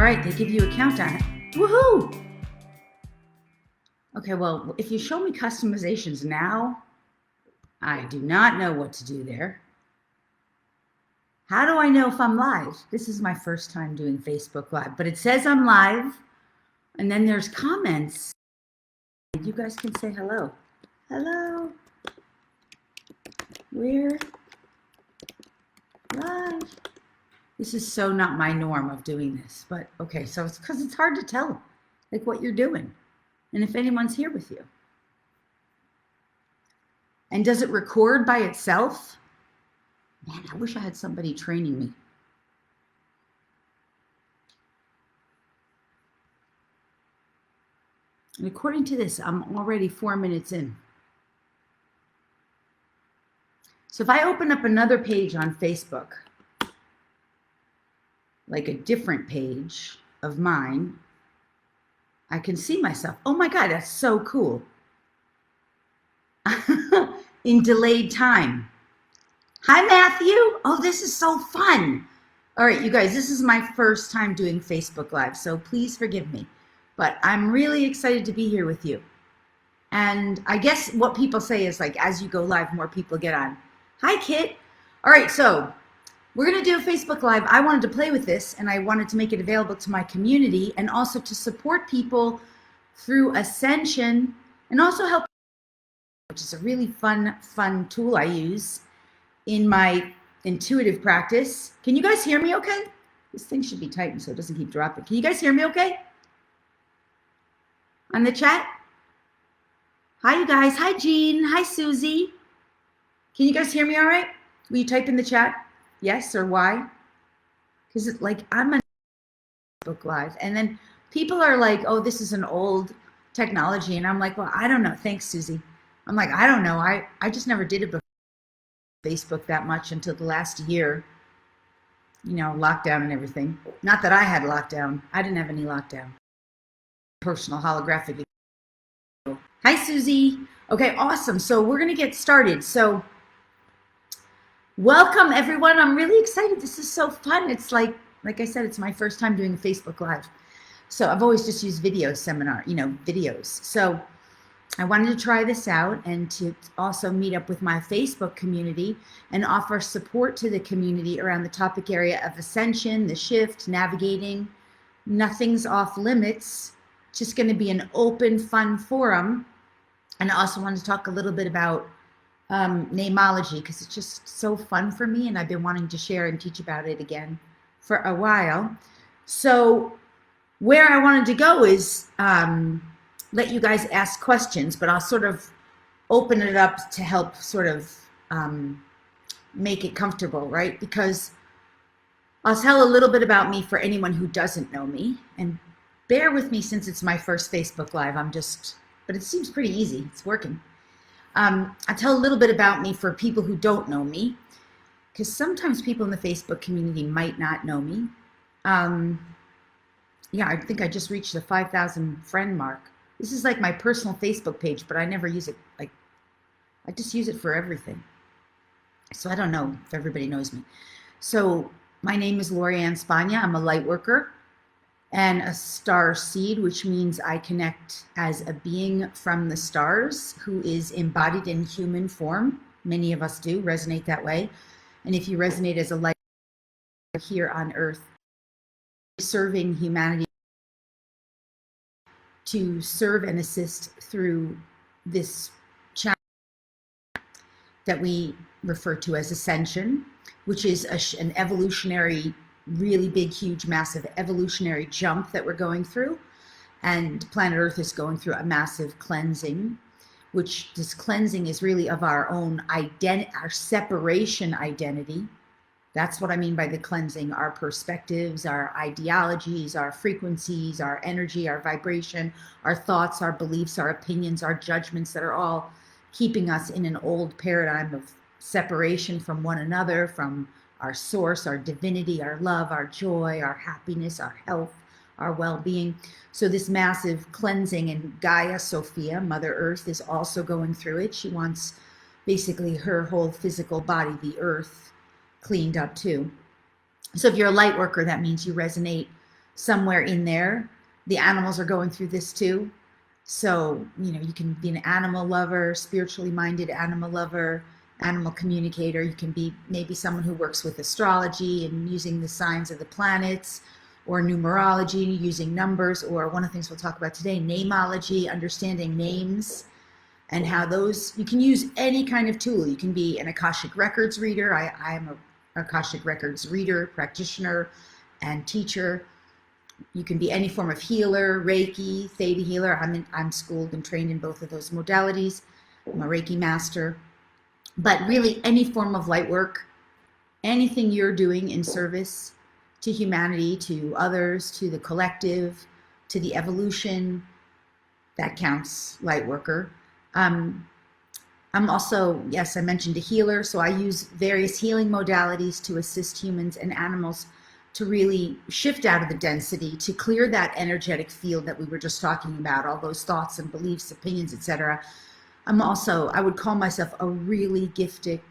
right, they give you a countdown. Woohoo! Okay, well, if you show me customizations now, I do not know what to do there. How do I know if I'm live? This is my first time doing Facebook Live, but it says I'm live, and then there's comments. You guys can say hello. Hello. We're live. This is so not my norm of doing this, but okay, so it's because it's hard to tell like what you're doing and if anyone's here with you. And does it record by itself? Man, I wish I had somebody training me. And according to this, I'm already 4 minutes in. So if I open up another page on Facebook, like a different page of mine, I can see myself. Oh my God, that's so cool. In delayed time. Hi, Matthew. Oh, this is so fun. All right, you guys, this is my first time doing Facebook Live, so please forgive me. But I'm really excited to be here with you. And I guess what people say is like, as you go live, more people get on. Hi, Kit. All right, so we're going to do a Facebook Live. I wanted to play with this, and I wanted to make it available to my community and also to support people through Ascension and also help, which is a really fun tool I use in my intuitive practice. Can you guys hear me okay? This thing should be tightened so it doesn't keep dropping. Can you guys hear me okay? On the chat? Hi, you guys. Hi, Jean. Hi, Susie. Can you guys hear me all right? Will you type in the chat yes or why? Because it's like I'm on Facebook Live, and then people are like, oh, this is an old technology. And I'm like, well, I don't know. Thanks, Susie. I'm like, I don't know. I just never did it before Facebook that much until the last year, you know, lockdown and everything. Not that I had lockdown. I didn't have any lockdown. Personal holographic. Hi, Susie. Okay, awesome. So we're going to get started. So welcome, everyone. I'm really excited. This is so fun. It's like I said, it's my first time doing a Facebook Live. So I've always just used video seminar, videos. So I wanted to try this out and to also meet up with my Facebook community and offer support to the community around the topic area of ascension, the shift, navigating. Nothing's off limits. Just going to be an open, fun forum. And I also wanted to talk a little bit about Nameology, because it's just so fun for me, and I've been wanting to share and teach about it again for a while. So where I wanted to go is let you guys ask questions, but I'll sort of open it up to help sort of make it comfortable, right? Because I'll tell a little bit about me for anyone who doesn't know me, and bear with me since it's my first Facebook Live. But it seems pretty easy. It's working. I'll tell a little bit about me for people who don't know me, because sometimes people in the Facebook community might not know me. Yeah, I think I just reached the 5,000 friend mark. This is like my personal Facebook page, but I never use it. Like, I just use it for everything. So I don't know if everybody knows me. So my name is Lorianne Spagna. I'm a light worker and a Starseed, which means I connect as a being from the stars who is embodied in human form. Many of us do resonate that way. And if you resonate as a light here on Earth, serving humanity, to serve and assist through this challenge that we refer to as Ascension, which is an evolutionary, really big, huge, massive evolutionary jump that we're going through. And planet Earth is going through a massive cleansing, which this cleansing is really of our own identity, our separation identity. That's what I mean by the cleansing, our perspectives, our ideologies, our frequencies, our energy, our vibration, our thoughts, our beliefs, our opinions, our judgments that are all keeping us in an old paradigm of separation from one another, from our source, our divinity, our love, our joy, our happiness, our health, our well-being. So this massive cleansing, and Gaia Sophia, Mother Earth, is also going through it. She wants basically her whole physical body, the earth, cleaned up too. So if you're a light worker, that means you resonate somewhere in there. The animals are going through this too. So, you can be an animal lover, spiritually minded animal lover, animal communicator. You can be maybe someone who works with astrology and using the signs of the planets, or numerology, using numbers, or one of the things we'll talk about today, nameology, understanding names and how those, you can use any kind of tool. You can be an Akashic Records reader. I am an Akashic Records reader, practitioner, and teacher. You can be any form of healer, Reiki, Theta healer. I'm schooled and trained in both of those modalities. I'm a Reiki master. But really, any form of light work, anything you're doing in service to humanity, to others, to the collective, to the evolution, that counts, light worker. I'm also, yes, I mentioned a healer, so I use various healing modalities to assist humans and animals to really shift out of the density, to clear that energetic field that we were just talking about, all those thoughts and beliefs, opinions, etc. I would call myself a really gifted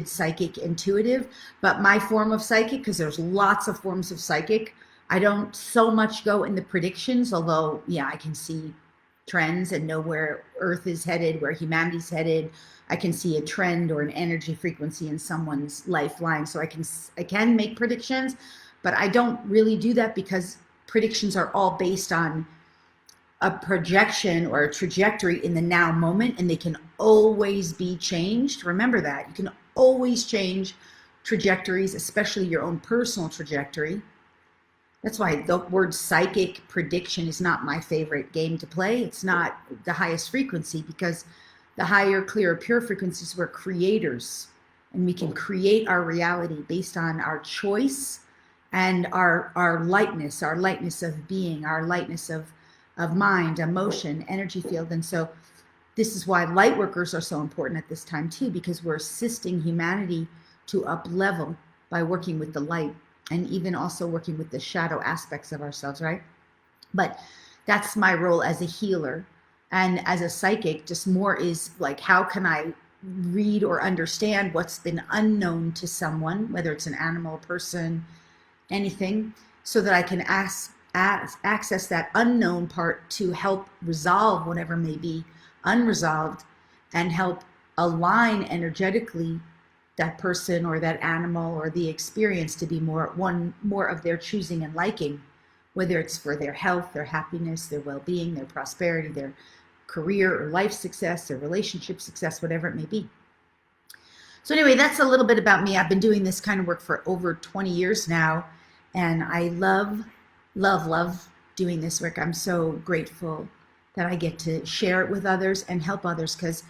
psychic intuitive, but my form of psychic, because there's lots of forms of psychic, I don't so much go in the predictions, although, yeah, I can see trends and know where Earth is headed, where humanity's headed. I can see a trend or an energy frequency in someone's lifeline, so I can make predictions, but I don't really do that because predictions are all based on a projection or a trajectory in the now moment, and they can always be changed. Remember that. You can always change trajectories, especially your own personal trajectory. That's why the word psychic prediction is not my favorite game to play. It's not the highest frequency, because the higher, clearer, pure frequencies, we're creators, and we can create our reality based on our choice and our lightness of being, our lightness of mind, emotion, energy field. And so this is why light workers are so important at this time too, because we're assisting humanity to up level by working with the light, and even also working with the shadow aspects of ourselves, right? But that's my role as a healer. And as a psychic, just more is like, how can I read or understand what's been unknown to someone, whether it's an animal, person, anything, so that I can access that unknown part to help resolve whatever may be unresolved, and help align energetically that person or that animal or the experience to be more of their choosing and liking, whether it's for their health, their happiness, their well-being, their prosperity, their career or life success, their relationship success, whatever it may be. So anyway, that's a little bit about me. I've been doing this kind of work for over 20 years now, and I love doing this work. I'm so grateful that I get to share it with others and help others, because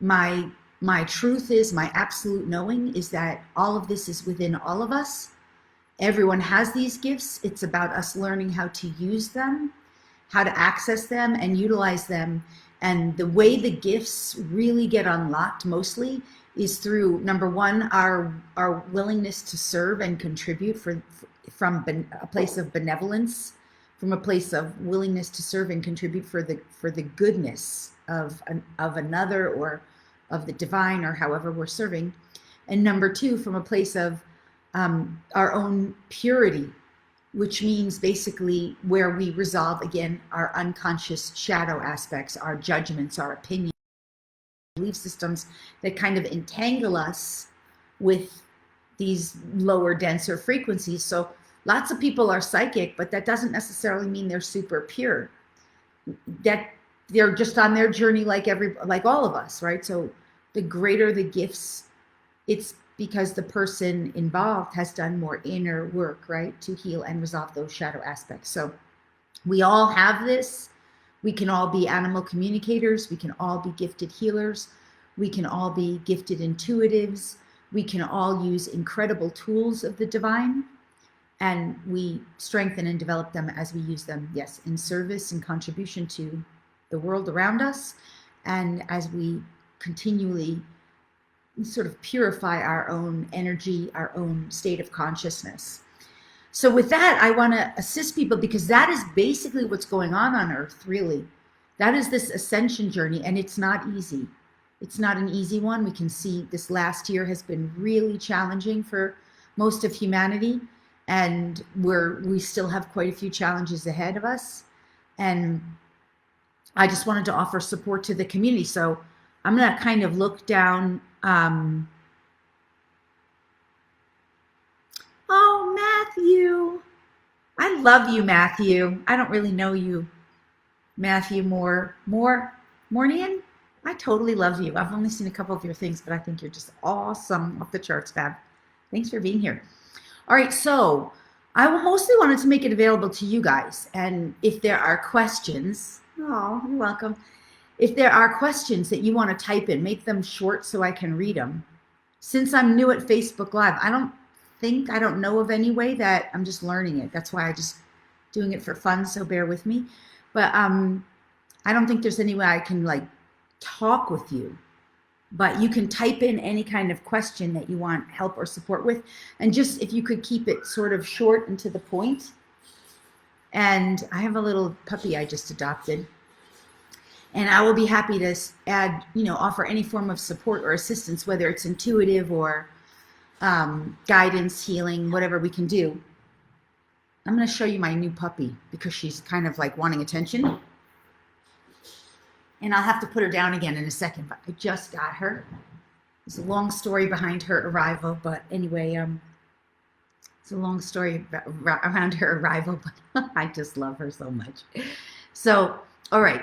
my truth is, my absolute knowing is that all of this is within all of us. Everyone has these gifts. It's about us learning how to use them, how to access them and utilize them. And the way the gifts really get unlocked mostly is through, number one, our willingness to serve and contribute from a place of benevolence, from a place of willingness to serve and contribute for the goodness of another, or of the divine, or however we're serving. And number two, from a place of our own purity, which means basically where we resolve, again, our unconscious shadow aspects, our judgments, our opinions, belief systems that kind of entangle us with these lower, denser frequencies. So lots of people are psychic, but that doesn't necessarily mean they're super pure. That they're just on their journey like all of us, right? So the greater the gifts, it's because the person involved has done more inner work, right, to heal and resolve those shadow aspects. So we all have this. We can all be animal communicators. We can all be gifted healers. We can all be gifted intuitives. We can all use incredible tools of the divine, and we strengthen and develop them as we use them, yes, in service and contribution to the world around us, and as we continually sort of purify our own energy, our own state of consciousness. So with that, I want to assist people, because that is basically what's going on Earth, really. That is this ascension journey, and it's not easy. It's not an easy one. We can see this last year has been really challenging for most of humanity, and we still have quite a few challenges ahead of us. And I just wanted to offer support to the community. So I'm going to kind of look down. Oh, Matthew. I love you, Matthew. I don't really know you, Matthew Mornian. I totally love you. I've only seen a couple of your things, but I think you're just awesome, off the charts, Fab. Thanks for being here. All right, so I mostly wanted to make it available to you guys. And if there are questions, oh, you're welcome. If there are questions that you want to type in, make them short so I can read them. Since I'm new at Facebook Live, I don't know of any way that I'm just learning it. That's why I just doing it for fun, so bear with me. But I don't think there's any way I can like talk with you. But you can type in any kind of question that you want help or support with. And just if you could keep it sort of short and to the point. And I have a little puppy I just adopted. And I will be happy to add, offer any form of support or assistance, whether it's intuitive or guidance, healing, whatever we can do. I'm going to show you my new puppy because she's kind of like wanting attention. And I'll have to put her down again in a second, but I just got her. There's a long story behind her arrival, but anyway, it's a long story around her arrival, but I just love her so much. So, all right.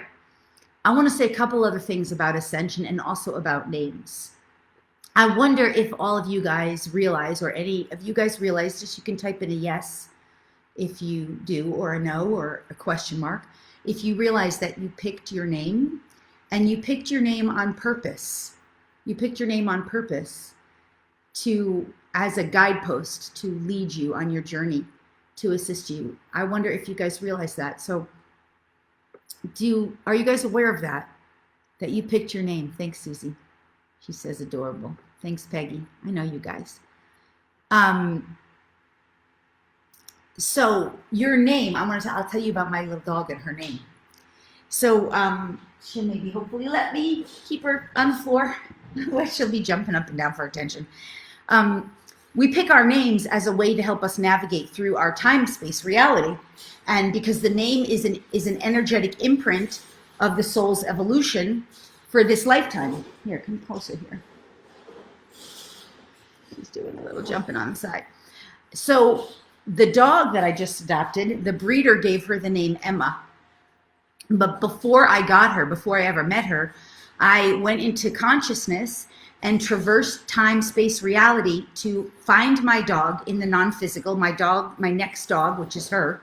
I want to say a couple other things about Ascension and also about names. I wonder if all of you guys realize, or any of you guys realize, just you can type in a yes if you do, or a no, or a question mark. If you realize that you picked your name, and you picked your name on purpose. You picked your name on purpose as a guidepost to lead you on your journey, to assist you. I wonder if you guys realize that. So are you guys aware of that you picked your name? Thanks, Susie. She says adorable. Thanks, Peggy. I know you guys. So your name, I'll tell you about my little dog and her name. So she'll maybe hopefully let me keep her on the floor where she'll be jumping up and down for attention. We pick our names as a way to help us navigate through our time-space reality. And because the name is an energetic imprint of the soul's evolution for this lifetime. Here, come closer here. She's doing a little jumping on the side. So the dog that I just adopted, the breeder gave her the name Emma. But before I ever met her, I went into consciousness and traversed time-space reality to find my dog in the non-physical, my next dog, which is her,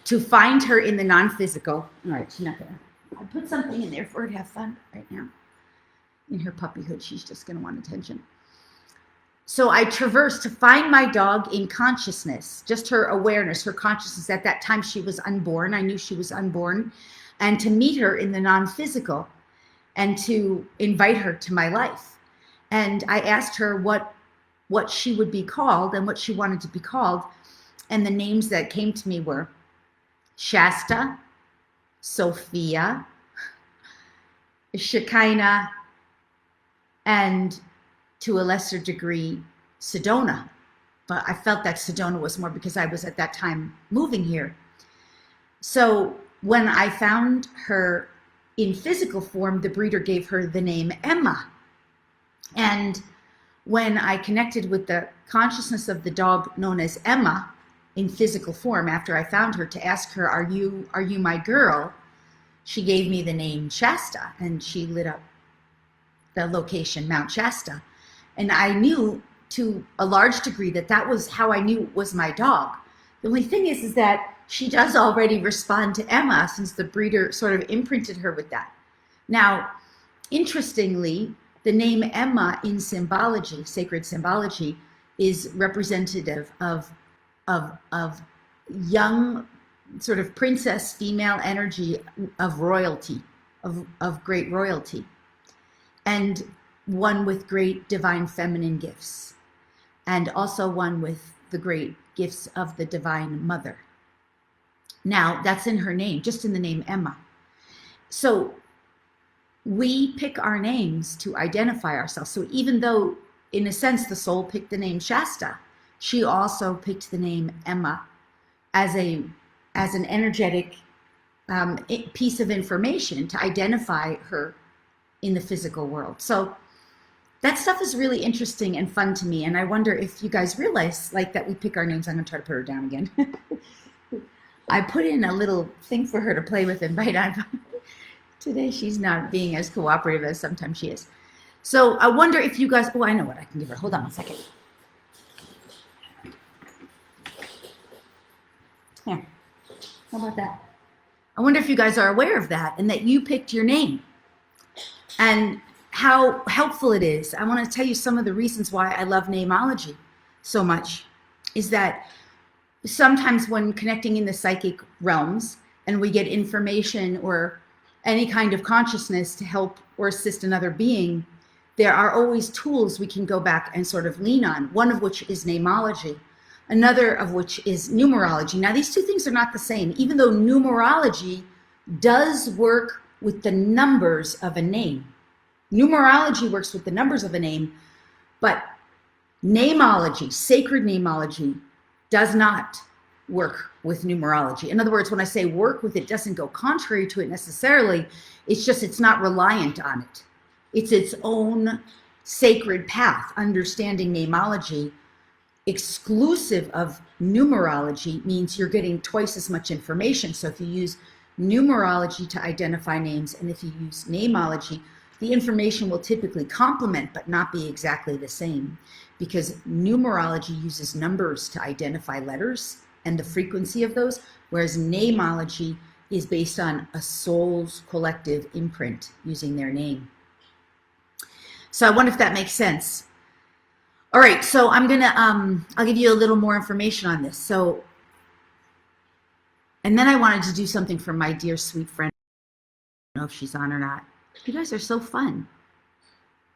to find her in the non-physical. All right, she's not gonna, I put something in there for her to have fun right now. In her puppyhood, she's just gonna want attention. So I traversed to find my dog in consciousness, just her awareness, her consciousness. At that time, she was unborn. I knew she was unborn. And to meet her in the non-physical and to invite her to my life. And I asked her what she would be called and what she wanted to be called. And the names that came to me were Shasta, Sophia, Shekinah, and to a lesser degree, Sedona. But I felt that Sedona was more because I was at that time moving here. So when I found her in physical form, the breeder gave her the name Emma. And when I connected with the consciousness of the dog known as Emma in physical form, after I found her, to ask her, are you my girl? She gave me the name Shasta, and she lit up the location, Mount Shasta. And I knew to a large degree that was how I knew it was my dog. The only thing is that she does already respond to Emma, since the breeder sort of imprinted her with that. Now, interestingly, the name Emma in symbology, sacred symbology, is representative of young sort of princess female energy of royalty, of great royalty, and one with great divine feminine gifts, and also one with the great gifts of the divine mother. Now, that's in her name, just in the name Emma. So we pick our names to identify ourselves. So even though, in a sense, the soul picked the name Shasta, she also picked the name Emma as an energetic piece of information to identify her in the physical world. So that stuff is really interesting and fun to me. And I wonder if you guys realize like that we pick our names. I'm gonna try to put her down again. I put in a little thing for her to play with and bite on. Today she's not being as cooperative as sometimes she is. So I wonder if you guys, oh, I know what I can give her. Hold on a second. Here, how about that? I wonder if you guys are aware of that and that you picked your name and how helpful it is. I want to tell you some of the reasons why I love Nameology so much is that sometimes when connecting in the psychic realms and we get information or any kind of consciousness to help or assist another being, there are always tools we can go back and sort of lean on, one of which is Nameology, another of which is numerology. Now, these two things are not the same, even though numerology does work with the numbers of a name. Numerology works with the numbers of a name, but Nameology, sacred Nameology, does not work with numerology. In other words, when I say work with it, doesn't go contrary to it necessarily. It's just it's not reliant on it. It's its own sacred path. Understanding Nameology exclusive of numerology means you're getting twice as much information. So if you use numerology to identify names and if you use Nameology, the information will typically complement but not be exactly the same, because numerology uses numbers to identify letters and the frequency of those, whereas Nameology is based on a soul's collective imprint using their name. So I wonder if that makes sense. All right, so I'm gonna, I'll give you a little more information on this. So, and then I wanted to do something for my dear sweet friend. I don't know if she's on or not. You guys are so fun.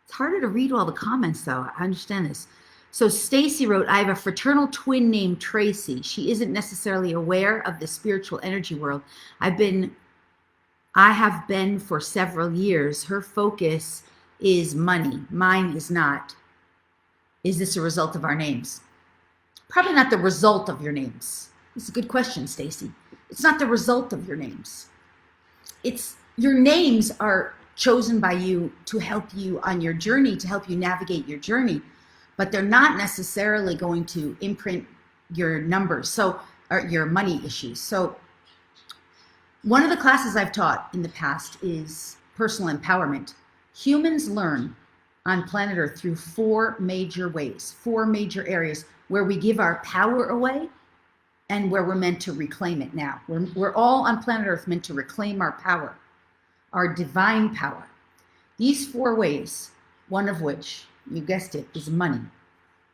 It's harder to read all the comments though. I understand this. So Stacy wrote, I have a fraternal twin named Tracy. She isn't necessarily aware of the spiritual energy world. I have been for several years. Her focus is money. Mine is not. Is this a result of our names? Probably not the result of your names. It's a good question, Stacy. It's not the result of your names. It's your names are chosen by you to help you on your journey, to help you navigate your journey, but they're not necessarily going to imprint your numbers, or your money issues. So one of the classes I've taught in the past is personal empowerment. Humans learn on planet Earth through four major ways, four major areas where we give our power away and where we're meant to reclaim it now. We're all on planet Earth meant to reclaim our power, our divine power. These four ways, one of which, you guessed it, is money,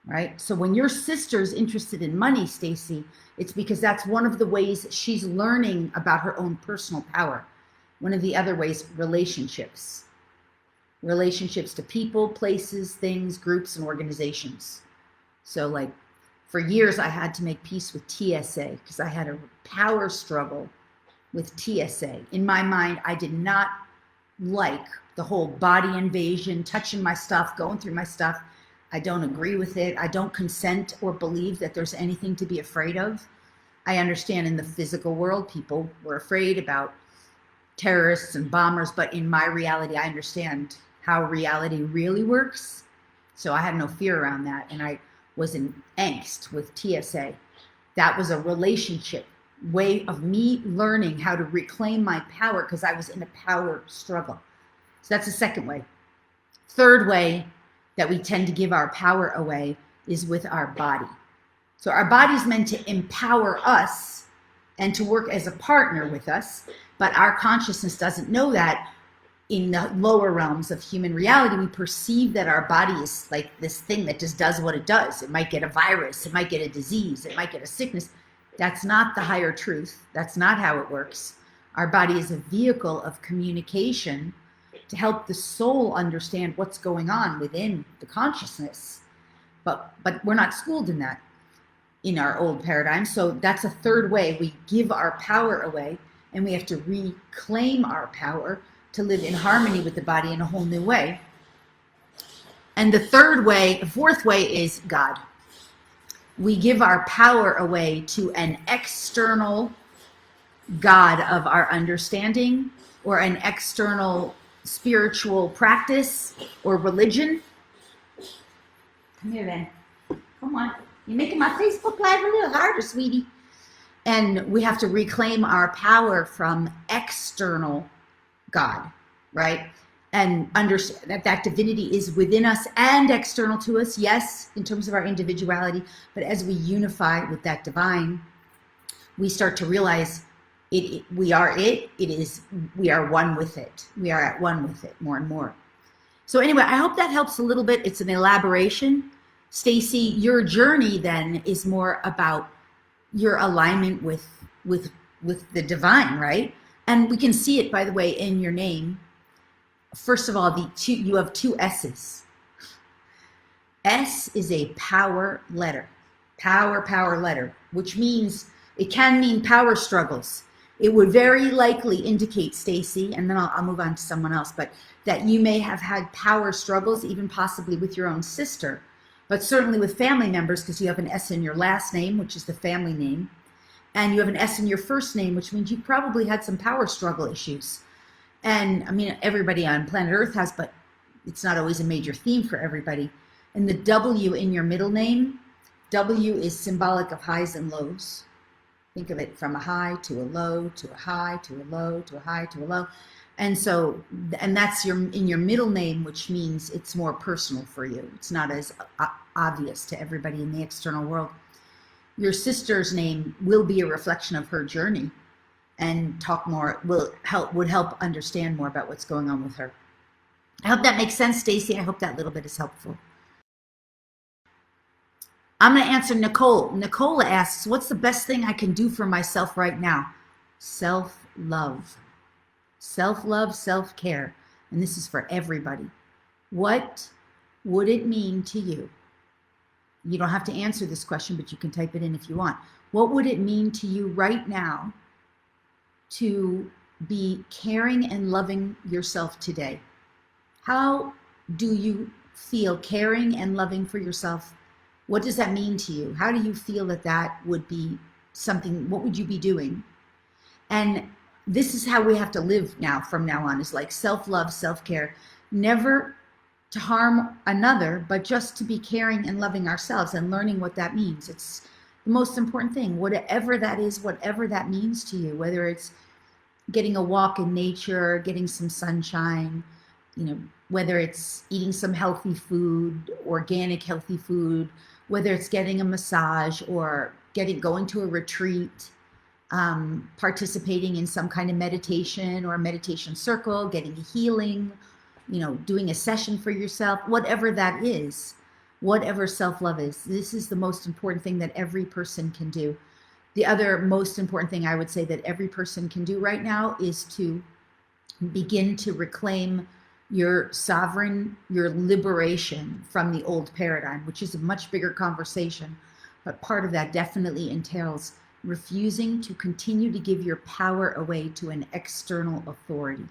right? So when your sister's interested in money, Stacy, it's because that's one of the ways she's learning about her own personal power. One of the other ways, relationships. Relationships to people, places, things, groups, and organizations. So like for years, I had to make peace with TSA because I had a power struggle with TSA. In my mind, I did not like the whole body invasion, touching my stuff, going through my stuff. I don't agree with it. I don't consent or believe that there's anything to be afraid of. I understand in the physical world, people were afraid about terrorists and bombers, but in my reality, I understand how reality really works. So I had no fear around that. And I was in angst with TSA. That was a relationship way of me learning how to reclaim my power because I was in a power struggle. So that's the second way. Third way that we tend to give our power away is with our body. So our body's meant to empower us and to work as a partner with us, but our consciousness doesn't know that. In the lower realms of human reality, we perceive that our body is like this thing that just does what it does. It might get a virus, it might get a disease, it might get a sickness. That's not the higher truth. That's not how it works. Our body is a vehicle of communication to help the soul understand what's going on within the consciousness. But we're not schooled in that in our old paradigm. So that's a third way we give our power away, and we have to reclaim our power to live in harmony with the body in a whole new way. And the fourth way is God. we give our power away to an external God of our understanding, or an external spiritual practice or religion. Come here then. Come on. You're making my Facebook Live a little harder, sweetie. And we have to reclaim our power from external God, right? And understand that that divinity is within us and external to us, yes, in terms of our individuality. But as we unify with that divine, we start to realize we are we are one with it. We are at one with it more and more. So anyway, I hope that helps a little bit. It's an elaboration. Stacy, your journey then is more about your alignment with the divine, right? And we can see it, by the way, in your name. First of all, you have two S's. S is a power letter, power letter, which means it can mean power struggles. It would very likely indicate, Stacy, and then I'll move on to someone else, but that you may have had power struggles, even possibly with your own sister, but certainly with family members, because you have an S in your last name, which is the family name, and you have an S in your first name, which means you probably had some power struggle issues. And I mean, everybody on planet Earth has, but it's not always a major theme for everybody. And the W in your middle name, W is symbolic of highs and lows. Think of it from a high to a low, to a high, to a low, to a high, to a low. And so, and that's in your middle name, which means it's more personal for you. It's not as obvious to everybody in the external world. Your sister's name will be a reflection of her journey, and talk more, would help understand more about what's going on with her. I hope that makes sense, Stacy. I hope that little bit is helpful. I'm going to answer Nicole. Nicola asks, what's the best thing I can do for myself right now? Self-love. Self-love, self-care. And this is for everybody. What would it mean to you? You don't have to answer this question, but you can type it in if you want. What would it mean to you right now to be caring and loving yourself today? How do you feel caring and loving for yourself? What does that mean to you? How do you feel that would be something? What would you be doing? And this is how we have to live now, from now on, is like self-love, self-care, never to harm another, but just to be caring and loving ourselves and learning what that means. It's the most important thing, whatever that is, whatever that means to you, whether it's getting a walk in nature, getting some sunshine, whether it's eating some healthy food, organic healthy food, whether it's getting a massage or going to a retreat, participating in some kind of meditation or a meditation circle, getting a healing, doing a session for yourself, whatever that is, whatever self-love is. This is the most important thing that every person can do. The other most important thing I would say that every person can do right now is to begin to reclaim your liberation from the old paradigm, which is a much bigger conversation. But part of that definitely entails refusing to continue to give your power away to an external authority.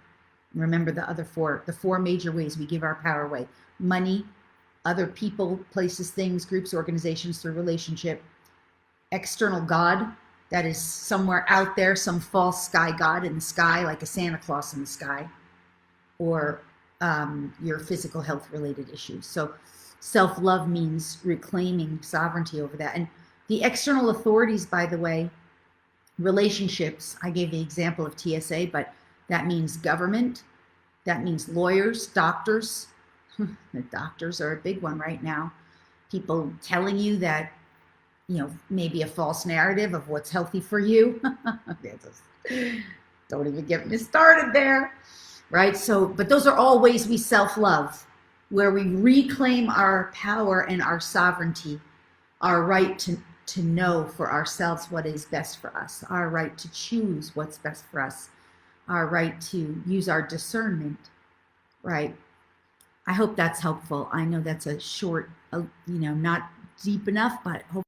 Remember the four major ways we give our power away: money, other people, places, things, groups, organizations, through relationship; external God, that is somewhere out there, some false sky God in the sky, like a Santa Claus in the sky; or your physical health related issues. So self-love means reclaiming sovereignty over that. And the external authorities, by the way, relationships, I gave the example of TSA, but that means government, that means lawyers, doctors. The doctors are a big one right now. People telling you that, maybe a false narrative of what's healthy for you. Don't even get me started there. Right? So, but those are all ways we self-love, where we reclaim our power and our sovereignty, our right to know for ourselves what is best for us, our right to choose what's best for us, our right to use our discernment, right? I hope that's helpful. I know that's a short, not deep enough, but hopefully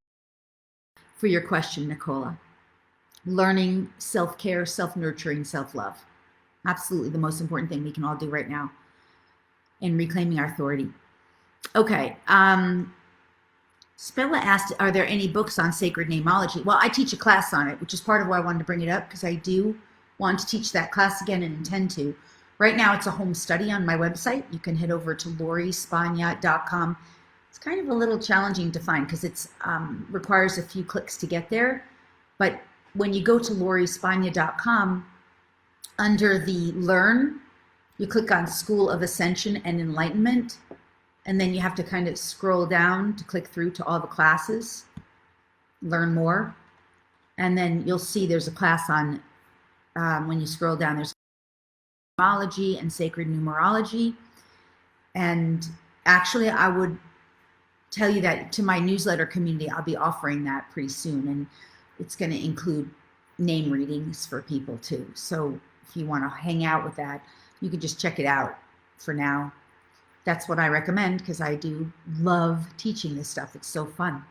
for your question, Nicola. Learning self-care, self-nurturing, self-love. Absolutely the most important thing we can all do right now in reclaiming our authority. Okay. Spella asked, are there any books on sacred nameology? Well, I teach a class on it, which is part of why I wanted to bring it up, because I do want to teach that class again and intend to. Right now, it's a home study on my website. You can head over to lorispagna.com. It's kind of a little challenging to find because it requires a few clicks to get there. But when you go to lorispagna.com, under the Learn, you click on School of Ascension and Enlightenment, and then you have to kind of scroll down to click through to all the classes, Learn More, and then you'll see there's a class on, when you scroll down, there's numerology and sacred numerology. And actually, I would tell you that to my newsletter community, I'll be offering that pretty soon, and it's going to include name readings for people too. So if you want to hang out with that, you can just check it out for now. That's what I recommend because I do love teaching this stuff. It's so fun.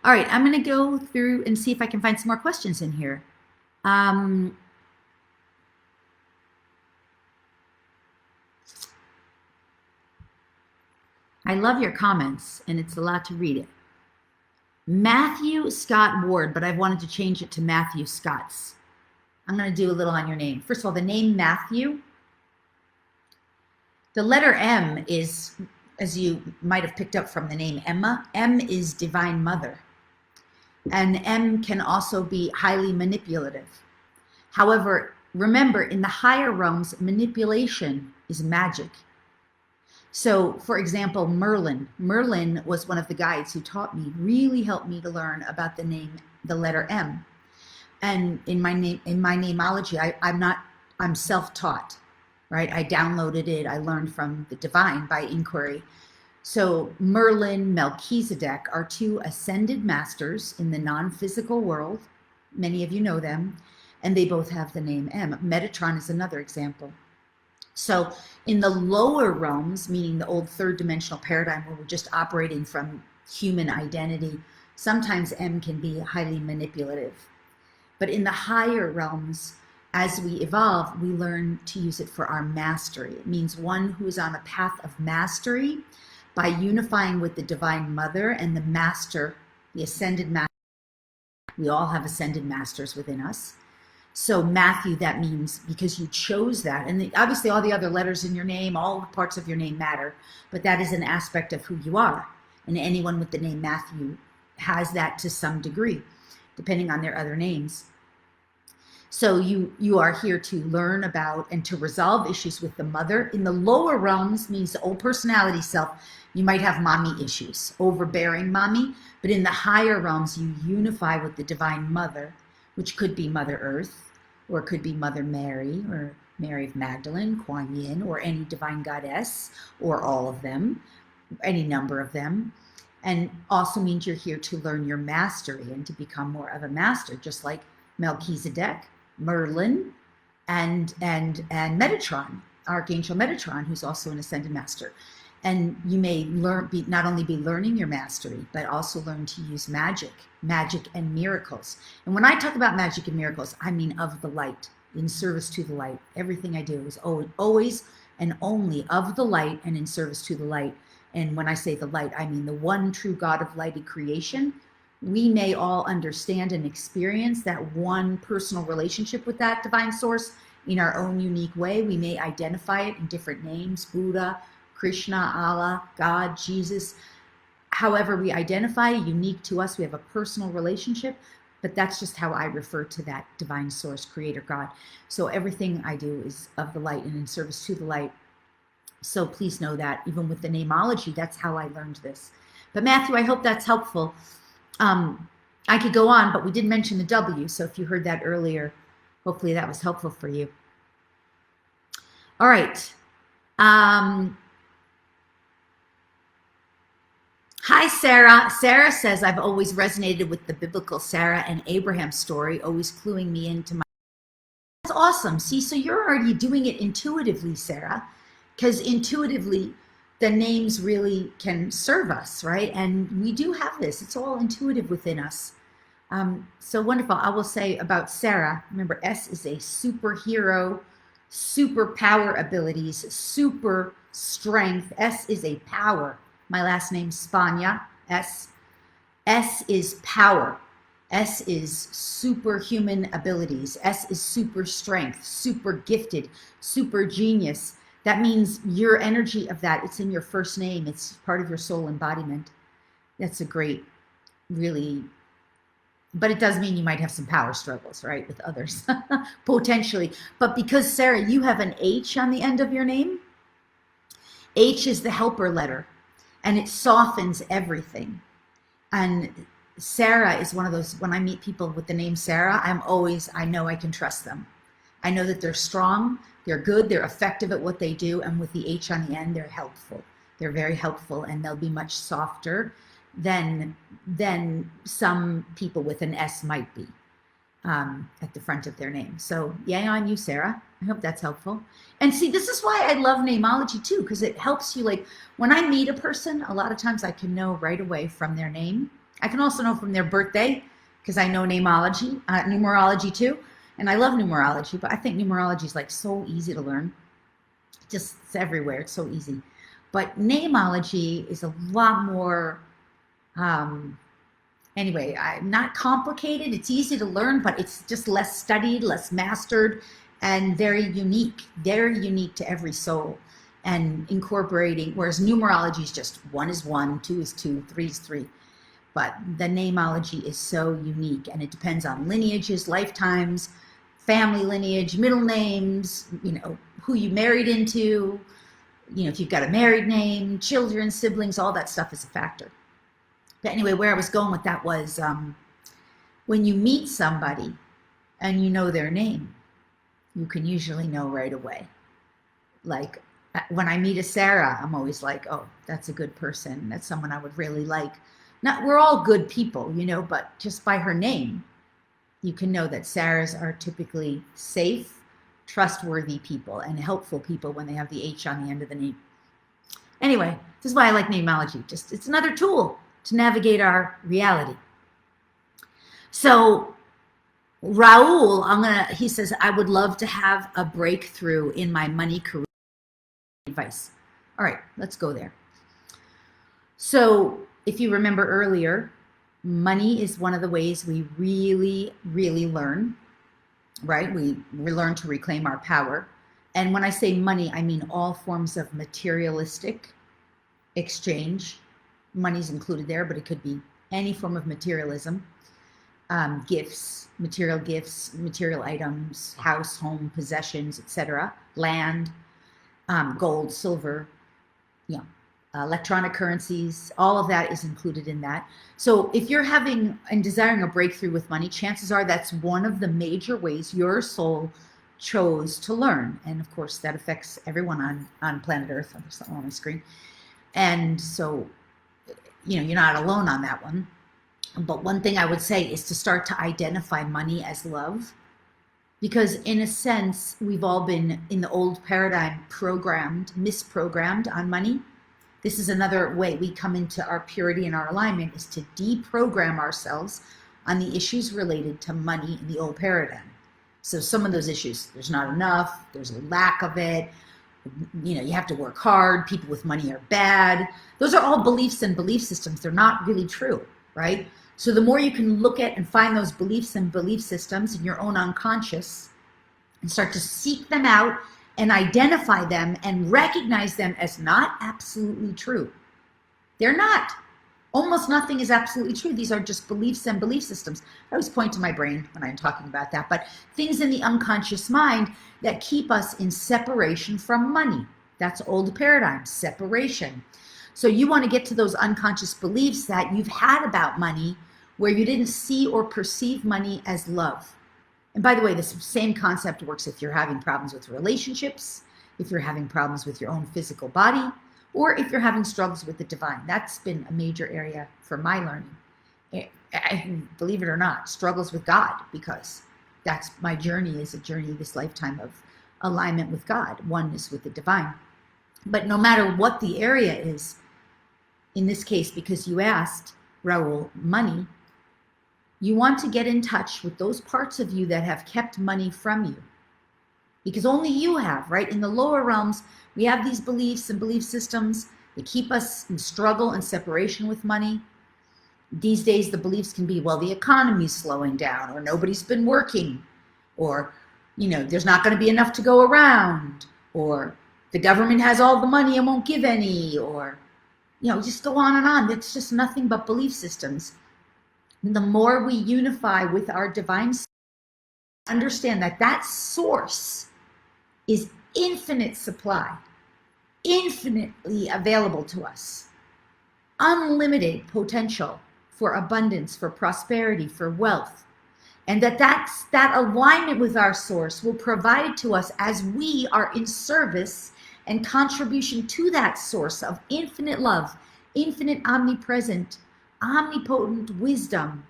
All right, I'm going to go through and see if I can find some more questions in here. I love your comments, and it's a lot to read it. Matthew Scott Ward, but I've wanted to change it to Matthew Scotts. I'm going to do a little on your name. First of all, the name Matthew, the letter M is, as you might have picked up from the name Emma, M is Divine Mother. And M can also be highly manipulative. However, remember, in the higher realms, manipulation is magic. So, for example, Merlin. Merlin was one of the guides who taught me, really helped me to learn about the name, the letter M. And in my nameology, I'm self-taught, right? I downloaded it. I learned from the divine by inquiry. So Merlin, Melchizedek are two ascended masters in the non-physical world. Many of you know them, and they both have the name M. Metatron is another example. So in the lower realms, meaning the old third dimensional paradigm where we're just operating from human identity, sometimes M can be highly manipulative. But in the higher realms, as we evolve, we learn to use it for our mastery. It means one who is on a path of mastery by unifying with the Divine Mother and the Master, the Ascended Master. We all have Ascended Masters within us. So Matthew, that means because you chose that. And obviously all the other letters in your name, all the parts of your name matter, but that is an aspect of who you are. And anyone with the name Matthew has that to some degree, depending on their other names. So you are here to learn about and to resolve issues with the mother. In the lower realms means the old personality self, you might have mommy issues, overbearing mommy, but in the higher realms, you unify with the Divine Mother, which could be Mother Earth, or it could be Mother Mary, or Mary of Magdalene, Kuan Yin, or any divine goddess, or all of them, any number of them. And also means you're here to learn your mastery and to become more of a master, just like Melchizedek, Merlin, and Metatron, Archangel Metatron, who's also an ascended master. And you may not only be learning your mastery, but also learn to use magic and miracles. And when I talk about magic and miracles, I mean of the light, in service to the light. Everything I do is always and only of the light and in service to the light. And when I say the light, I mean the one true God of lighted creation. We may all understand and experience that one personal relationship with that divine source in our own unique way. We may identify it in different names, Buddha, Krishna, Allah, God, Jesus. However we identify, unique to us, we have a personal relationship, but that's just how I refer to that divine source, creator God. So everything I do is of the light and in service to the light. So please know that even with the nameology, that's how I learned this. But Matthew, I hope that's helpful. I could go on, but we did mention the W. So if you heard that earlier, hopefully that was helpful for you. All right. Hi, Sarah. Sarah says, I've always resonated with the biblical Sarah and Abraham story, always cluing me into my... That's awesome. See, so you're already doing it intuitively, Sarah, because intuitively the names really can serve us, right? And we do have this. It's all intuitive within us. So wonderful. I will say about Sarah, remember, S is a superhero, superpower abilities, super strength. S is a power. My last name's Spagna, S. S is power. S is superhuman abilities. S is super strength, super gifted, super genius. That means your energy of that, it's in your first name. It's part of your soul embodiment. That's a great, really, but it does mean you might have some power struggles, right, with others, potentially. But because, Sarah, you have an H on the end of your name, H is the helper letter, and it softens everything. And Sarah is one of those, when I meet people with the name Sarah, I know I can trust them. I know that they're strong, they're good, they're effective at what they do, and with the H on the end, they're helpful. They're very helpful, and they'll be much softer than some people with an S might be at the front of their name. So yay on you, Sarah. I hope that's helpful. And see, this is why I love Nameology too, because it helps you. Like when I meet a person, a lot of times I can know right away from their name. I can also know from their birthday because I know Nameology, numerology too. And I love numerology, but I think numerology is like so easy to learn. Just it's everywhere. It's so easy. But Nameology is a lot more, anyway, not complicated. It's easy to learn, but it's just less studied, less mastered, and very unique to every soul, and incorporating, whereas numerology is just 1 is 1, 2 is 2, 3 is 3. But the Nameology is so unique, and it depends on lineages, lifetimes, family lineage, middle names, who you married into, if you've got a married name, children, siblings, all that stuff is a factor. But anyway, where I was going with that was when you meet somebody and you know their name, you can usually know right away. Like when I meet a Sarah, I'm always like, oh, that's a good person. That's someone I would really like. We're all good people, but just by her name, you can know that Sarahs are typically safe, trustworthy people and helpful people when they have the H on the end of the name. Anyway, this is why I like Nameology. It's another tool to navigate our reality. So Raul, he says, I would love to have a breakthrough in my money career advice. All right, let's go there. So if you remember earlier, money is one of the ways we really, really learn, right? We learn to reclaim our power. And when I say money, I mean all forms of materialistic exchange. Money's included there, but it could be any form of materialism. Gifts, material items, house, home, possessions, etc., land, gold, silver, electronic currencies, all of that is included in that. So if you're having and desiring a breakthrough with money, chances are that's one of the major ways your soul chose to learn. And of course, that affects everyone on planet Earth. There's something on my screen. And so, you're not alone on that one. But one thing I would say is to start to identify money as love. Because in a sense, we've all been in the old paradigm misprogrammed on money. This is another way we come into our purity and our alignment, is to deprogram ourselves on the issues related to money in the old paradigm. So some of those issues, there's not enough, there's a lack of it, you have to work hard, people with money are bad. Those are all beliefs and belief systems. They're not really true, right? So the more you can look at and find those beliefs and belief systems in your own unconscious and start to seek them out and identify them and recognize them as not absolutely true. They're not. Almost nothing is absolutely true. These are just beliefs and belief systems. I always point to my brain when I'm talking about that, but things in the unconscious mind that keep us in separation from money. That's old paradigm, separation. So you want to get to those unconscious beliefs that you've had about money where you didn't see or perceive money as love. And by the way, this same concept works if you're having problems with relationships, if you're having problems with your own physical body, or if you're having struggles with the divine. That's been a major area for my learning. Believe it or not, struggles with God, because that's my journey, is a journey this lifetime of alignment with God, oneness with the divine. But no matter what the area is, in this case, because you asked, Raul, money, you want to get in touch with those parts of you that have kept money from you. Because only you have, right? In the lower realms, we have these beliefs and belief systems that keep us in struggle and separation with money. These days, the beliefs can be, well, the economy's slowing down, or nobody's been working, or, there's not going to be enough to go around, or the government has all the money and won't give any, or, just go on and on. It's just nothing but belief systems. And the more we unify with our divine, understand that source is infinite supply, infinitely available to us, unlimited potential for abundance, for prosperity, for wealth, and that alignment with our source will provide it to us as we are in service and contribution to that source of infinite love, infinite omnipresent, omnipotent wisdom,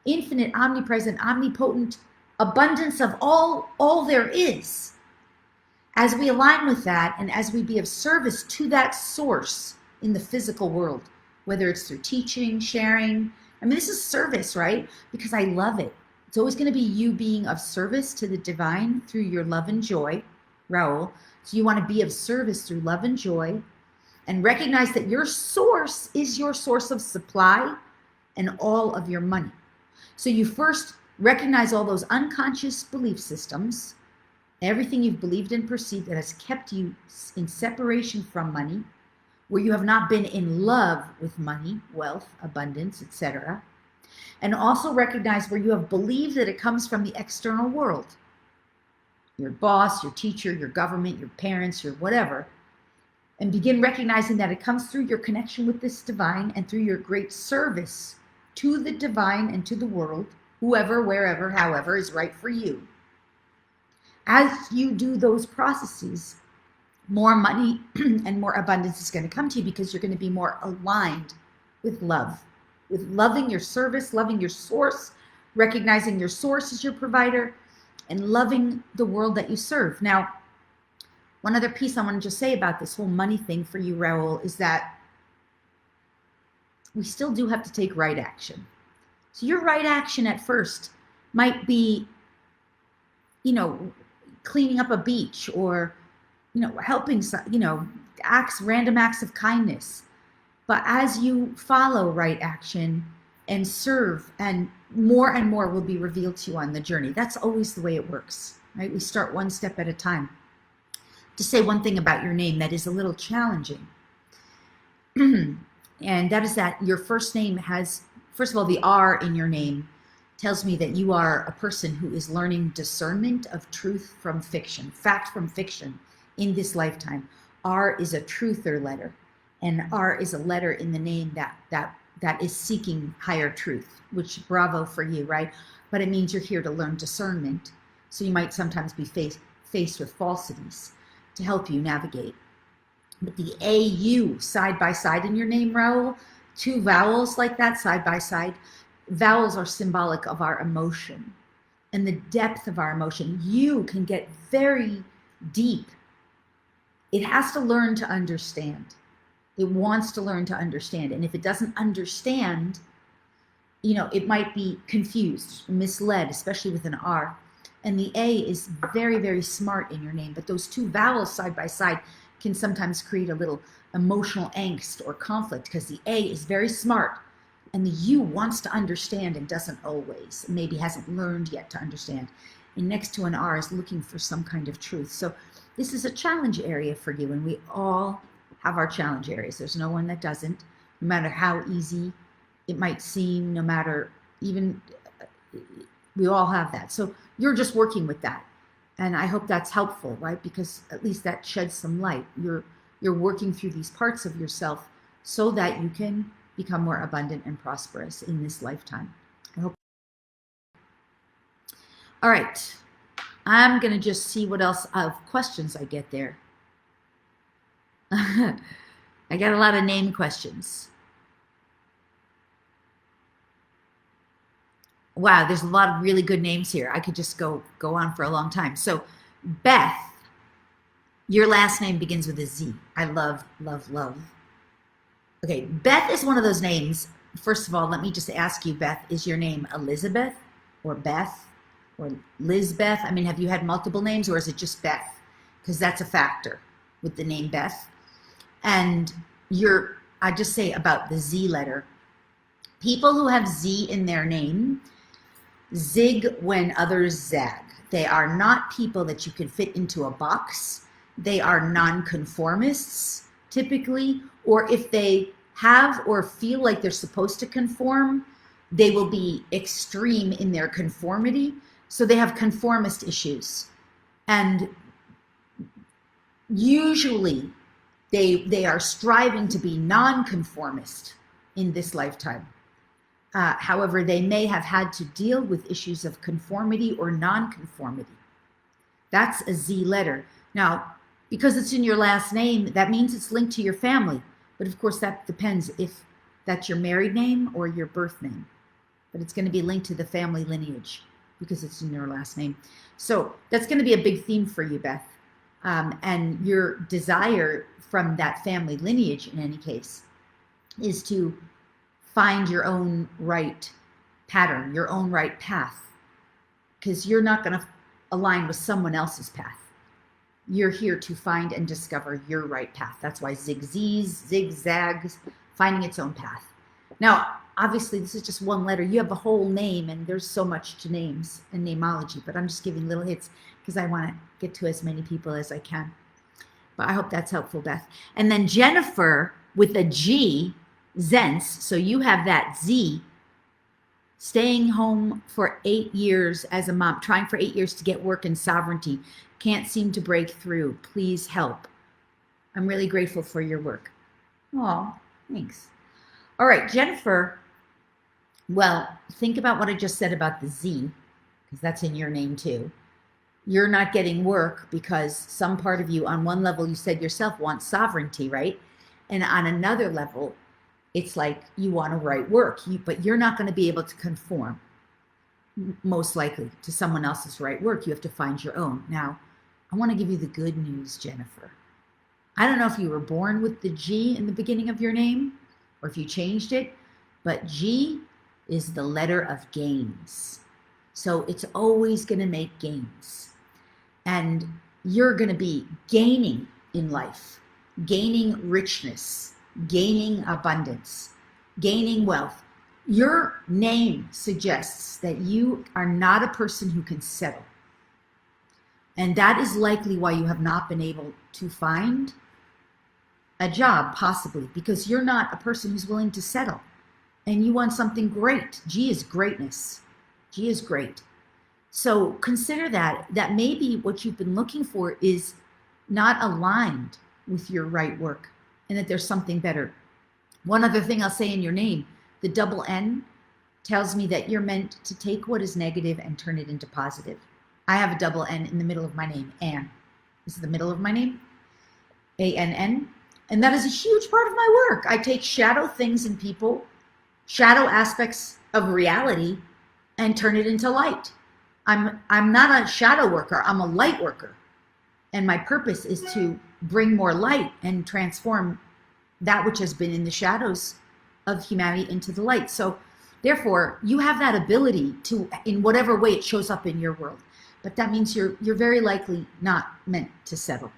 infinite omnipresent, omnipotent abundance of all there is. As we align with that, and as we be of service to that source in the physical world, whether it's through teaching, sharing. This is service, right? Because I love it. It's always going to be you being of service to the divine through your love and joy, Raul. So you want to be of service through love and joy, and recognize that your source is your source of supply and all of your money. So you first recognize all those unconscious belief systems, everything you've believed and perceived that has kept you in separation from money, where you have not been in love with money, wealth, abundance, etc. And also recognize where you have believed that it comes from the external world, your boss, your teacher, your government, your parents, your whatever, and begin recognizing that it comes through your connection with this divine and through your great service to the divine and to the world, whoever, wherever, however is right for you. As you do those processes, more money and more abundance is going to come to you, because you're going to be more aligned with love, with loving your service, loving your source, recognizing your source as your provider, and loving the world that you serve. Now, one other piece I want to just say about this whole money thing for you, Raul, is that we still do have to take right action. So your right action at first might be, cleaning up a beach, or helping, random acts of kindness. But as you follow right action and serve, and more will be revealed to you on the journey. That's always the way it works, right? We start one step at a time. To say one thing about your name that is a little challenging, and that is that your first name has, first of all, the R in your name tells me that you are a person who is learning discernment of truth from fiction, fact from fiction in this lifetime. R is a truther letter, and R is a letter in the name that is seeking higher truth, which bravo for you, right? But it means you're here to learn discernment. So you might sometimes be faced with falsities to help you navigate. But the AU side by side in your name, Raul, two vowels like that side by side, vowels are symbolic of our emotion and the depth of our emotion. You can get very deep. It has to learn to understand. It wants to learn to understand. And if it doesn't understand, it might be confused, misled, especially with an R. And the A is very, very smart in your name. But those two vowels side by side can sometimes create a little emotional angst or conflict, because the A is very smart and the U wants to understand and doesn't always, maybe hasn't learned yet to understand. And next to an R is looking for some kind of truth. So this is a challenge area for you, and we all have our challenge areas. There's no one that doesn't, no matter how easy it might seem, no matter even, we all have that. So you're just working with that. And I hope that's helpful, right? Because at least that sheds some light. You're working through these parts of yourself so that you can become more abundant and prosperous in this lifetime. I hope. All right. I'm going to just see what else of questions I get there. I got a lot of name questions. Wow, there's a lot of really good names here. I could just go on for a long time. So, Beth, your last name begins with a Z. I love, love, love. Okay, Beth is one of those names. First of all, let me just ask you, Beth, is your name Elizabeth or Beth or Lizbeth? I mean, have you had multiple names, or is it just Beth? Because that's a factor with the name Beth. And I just say about the Z letter, People who have Z in their name zig when others zag. They are not people that you can fit into a box. They are nonconformists, typically, or if they have or feel like they're supposed to conform, they will be extreme in their conformity. So they have conformist issues. And usually they are striving to be nonconformist in this lifetime. However, they may have had to deal with issues of conformity or nonconformity. That's a Z letter. Now, because it's in your last name, that means it's linked to your family. But of course, that depends if that's your married name or your birth name. But it's going to be linked to the family lineage because it's in your last name. So that's going to be a big theme for you, Beth. And your desire from that family lineage, in any case, is to find your own right pattern, your own right path, because you're not going to align with someone else's path. You're here to find and discover your right path. That's why zigzags, finding its own path. Now, obviously, this is just one letter. You have a whole name, and there's so much to names and nameology, but I'm just giving little hits because I want to get to as many people as I can. But I hope that's helpful, Beth. And then Jennifer with a G, Zens, so you have that Z, staying home for 8 years as a mom, trying for 8 years to get work and sovereignty, can't seem to break through. Please help. I'm really grateful for your work. Oh, thanks. All right, Jennifer, well, think about what I just said about the Z, because that's in your name too. You're not getting work because some part of you, on one level, you said yourself, wants sovereignty, right? And on another level, it's like you want to write work, but you're not going to be able to conform, most likely, to someone else's right work. You have to find your own. Now, I want to give you the good news, Jennifer. I don't know if you were born with the G in the beginning of your name or if you changed it, but G is the letter of gains. So it's always going to make gains. And you're going to be gaining in life, gaining richness, gaining abundance, gaining wealth. Your name suggests that you are not a person who can settle. And that is likely why you have not been able to find a job, possibly, because you're not a person who's willing to settle. And you want something great. G is greatness. G is great. So consider that maybe what you've been looking for is not aligned with your right work, and that there's something better. One other thing I'll say in your name, the double N tells me that you're meant to take what is negative and turn it into positive. I have a double N in the middle of my name, Ann. This is the middle of my name, A-N-N. And that is a huge part of my work. I take shadow things in people, shadow aspects of reality, and turn it into light. I'm not a shadow worker, I'm a light worker. And my purpose is to bring more light and transform that which has been in the shadows of humanity into the light. So therefore, you have that ability to, in whatever way it shows up in your world. But that means you're very likely not meant to settle.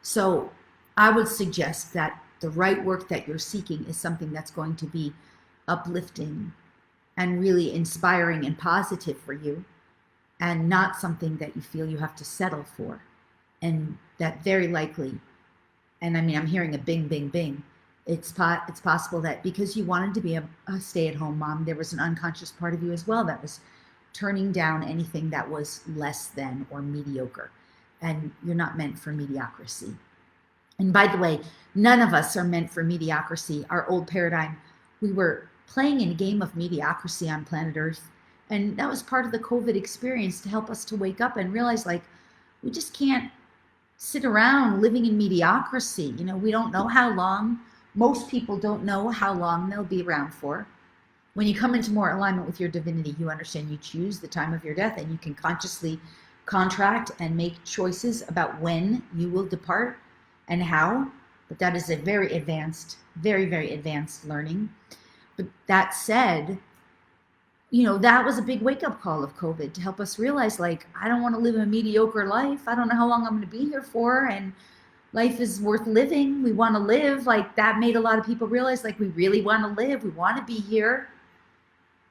So I would suggest that the right work that you're seeking is something that's going to be uplifting and really inspiring and positive for you, and not something that you feel you have to settle for. And that very likely, and I mean, I'm hearing a bing, bing, bing. It's possible that because you wanted to be a stay-at-home mom, there was an unconscious part of you as well that was turning down anything that was less than or mediocre. And you're not meant for mediocrity. And by the way, none of us are meant for mediocrity. Our old paradigm, we were playing in a game of mediocrity on planet Earth. And that was part of the COVID experience to help us to wake up and realize, like, we just can't sit around living in mediocrity. You know, we don't know how long. Most people don't know how long they'll be around for. When you come into more alignment with your divinity, you understand you choose the time of your death, and you can consciously contract and make choices about when you will depart and how. But that is a very advanced, very, very advanced learning. But that said, you know, that was a big wake-up call of COVID to help us realize, like, I don't want to live a mediocre life. I don't know how long I'm going to be here for. And life is worth living. We want to live. Like, that made a lot of people realize, like, we really want to live. We want to be here.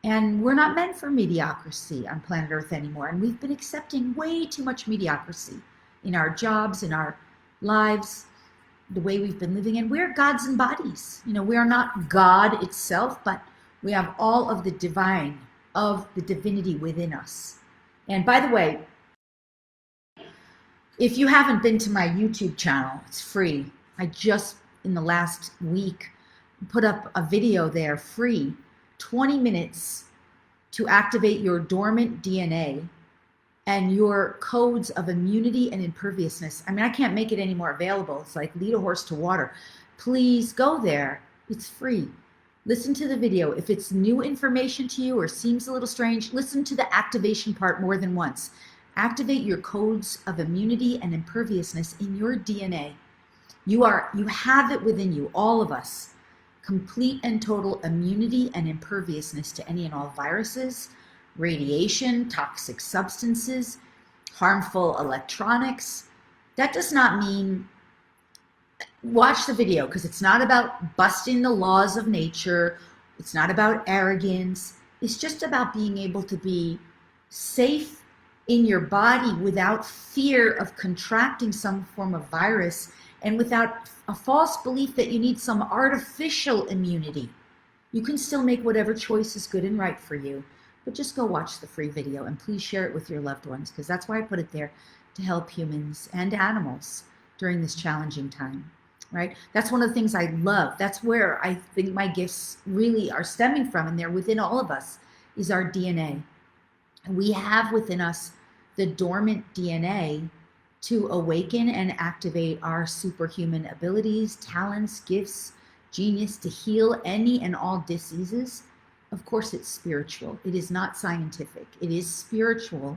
And we're not meant for mediocrity on planet Earth anymore. And we've been accepting way too much mediocrity in our jobs, in our lives, the way we've been living. And we're gods and bodies. You know, we are not God itself, but we have all of the divine, of the divinity within us. And by the way, if you haven't been to my YouTube channel, it's free. I just, in the last week, put up a video there, free, 20 minutes to activate your dormant DNA and your codes of immunity and imperviousness. I mean, I can't make it any more available. It's like lead a horse to water. Please go there. It's free. Listen to the video. If it's new information to you or seems a little strange, listen to the activation part more than once. Activate your codes of immunity and imperviousness in your DNA. You have it within you, all of us. Complete and total immunity and imperviousness to any and all viruses, radiation, toxic substances, harmful electronics. That does not mean, watch the video, because it's not about busting the laws of nature. It's not about arrogance. It's just about being able to be safe in your body without fear of contracting some form of virus and without a false belief that you need some artificial immunity. You can still make whatever choice is good and right for you, but just go watch the free video and please share it with your loved ones, because that's why I put it there, to help humans and animals during this challenging time, right? That's one of the things I love. That's where I think my gifts really are stemming from, and they're within all of us, is our DNA. And we have within us the dormant DNA to awaken and activate our superhuman abilities, talents, gifts, genius, to heal any and all diseases. Of course, it's spiritual. It is not scientific. It is spiritual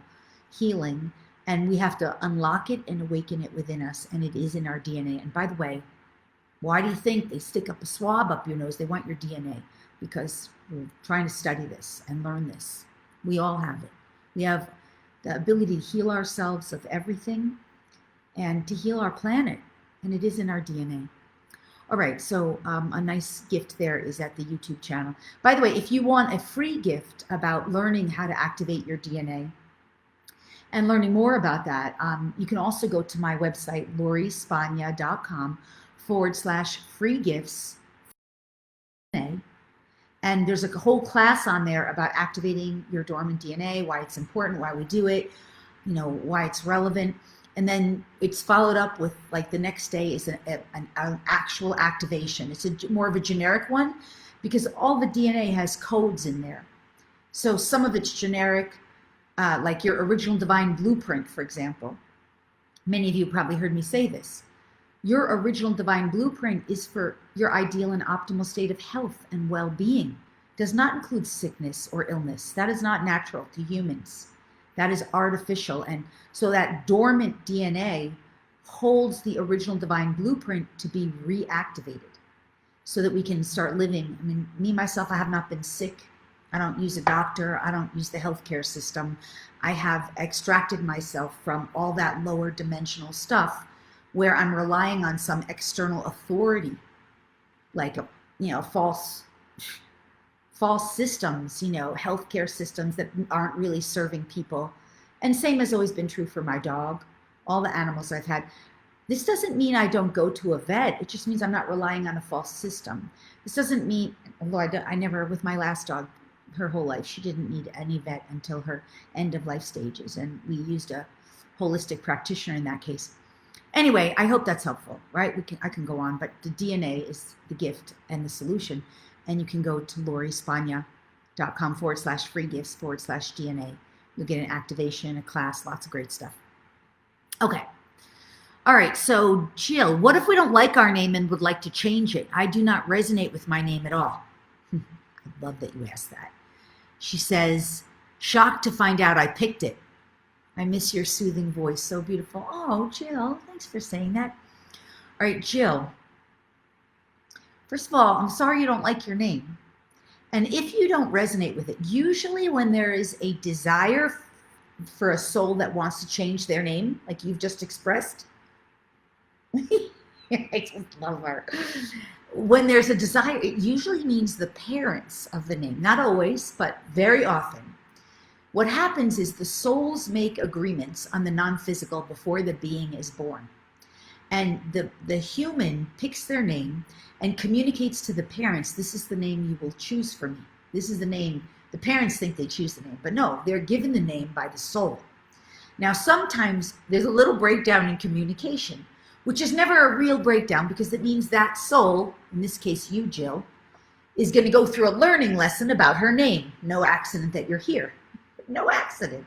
healing, and we have to unlock it and awaken it within us, and it is in our DNA. And by the way, why do you think they stick up a swab up your nose? They want your DNA, because we're trying to study this and learn this. We all have it. We have the ability to heal ourselves of everything and to heal our planet, and it is in our DNA. All right, so a nice gift there is at the YouTube channel. By the way, if you want a free gift about learning how to activate your DNA and learning more about that, you can also go to my website, lorispagna.com/free gifts. And there's a whole class on there about activating your dormant DNA, why it's important, why we do it, you know, why it's relevant. And then it's followed up with, like, the next day is an actual activation. It's more of a generic one, because all the DNA has codes in there. So some of it's generic, like your original divine blueprint, for example. Many of you probably heard me say this. Your original divine blueprint is for your ideal and optimal state of health and well-being. Does not include sickness or illness. That is not natural to humans. That is artificial. And so that dormant DNA holds the original divine blueprint to be reactivated so that we can start living. I mean, me, myself, I have not been sick. I don't use a doctor. I don't use the healthcare system. I have extracted myself from all that lower dimensional stuff where I'm relying on some external authority, like, false systems, healthcare systems that aren't really serving people. And same has always been true for my dog, all the animals I've had. This doesn't mean I don't go to a vet. It just means I'm not relying on a false system. This doesn't mean, although I never, with my last dog, her whole life, she didn't need any vet until her end of life stages. And we used a holistic practitioner in that case. Anyway, I hope that's helpful, right? I can go on, but the DNA is the gift and the solution. And you can go to lorispagna.com/free gifts/DNA. You'll get an activation, a class, lots of great stuff. Okay. All right. So Jill, what if we don't like our name and would like to change it? I do not resonate with my name at all. I love that you asked that. She says, shocked to find out I picked it. I miss your soothing voice. So beautiful. Oh, Jill, thanks for saying that. All right, Jill. First of all, I'm sorry you don't like your name. And if you don't resonate with it, usually when there is a desire for a soul that wants to change their name, like you've just expressed, I just love her. When there's a desire, it usually means the parents of the name. Not always, but very often. What happens is the souls make agreements on the non-physical before the being is born. And the human picks their name and communicates to the parents, this is the name you will choose for me. This is the name. The parents think they choose the name, but no, they're given the name by the soul. Now, sometimes there's a little breakdown in communication, which is never a real breakdown because it means that soul, in this case you, Jill, is going to go through a learning lesson about her name. No accident that you're here. No accident.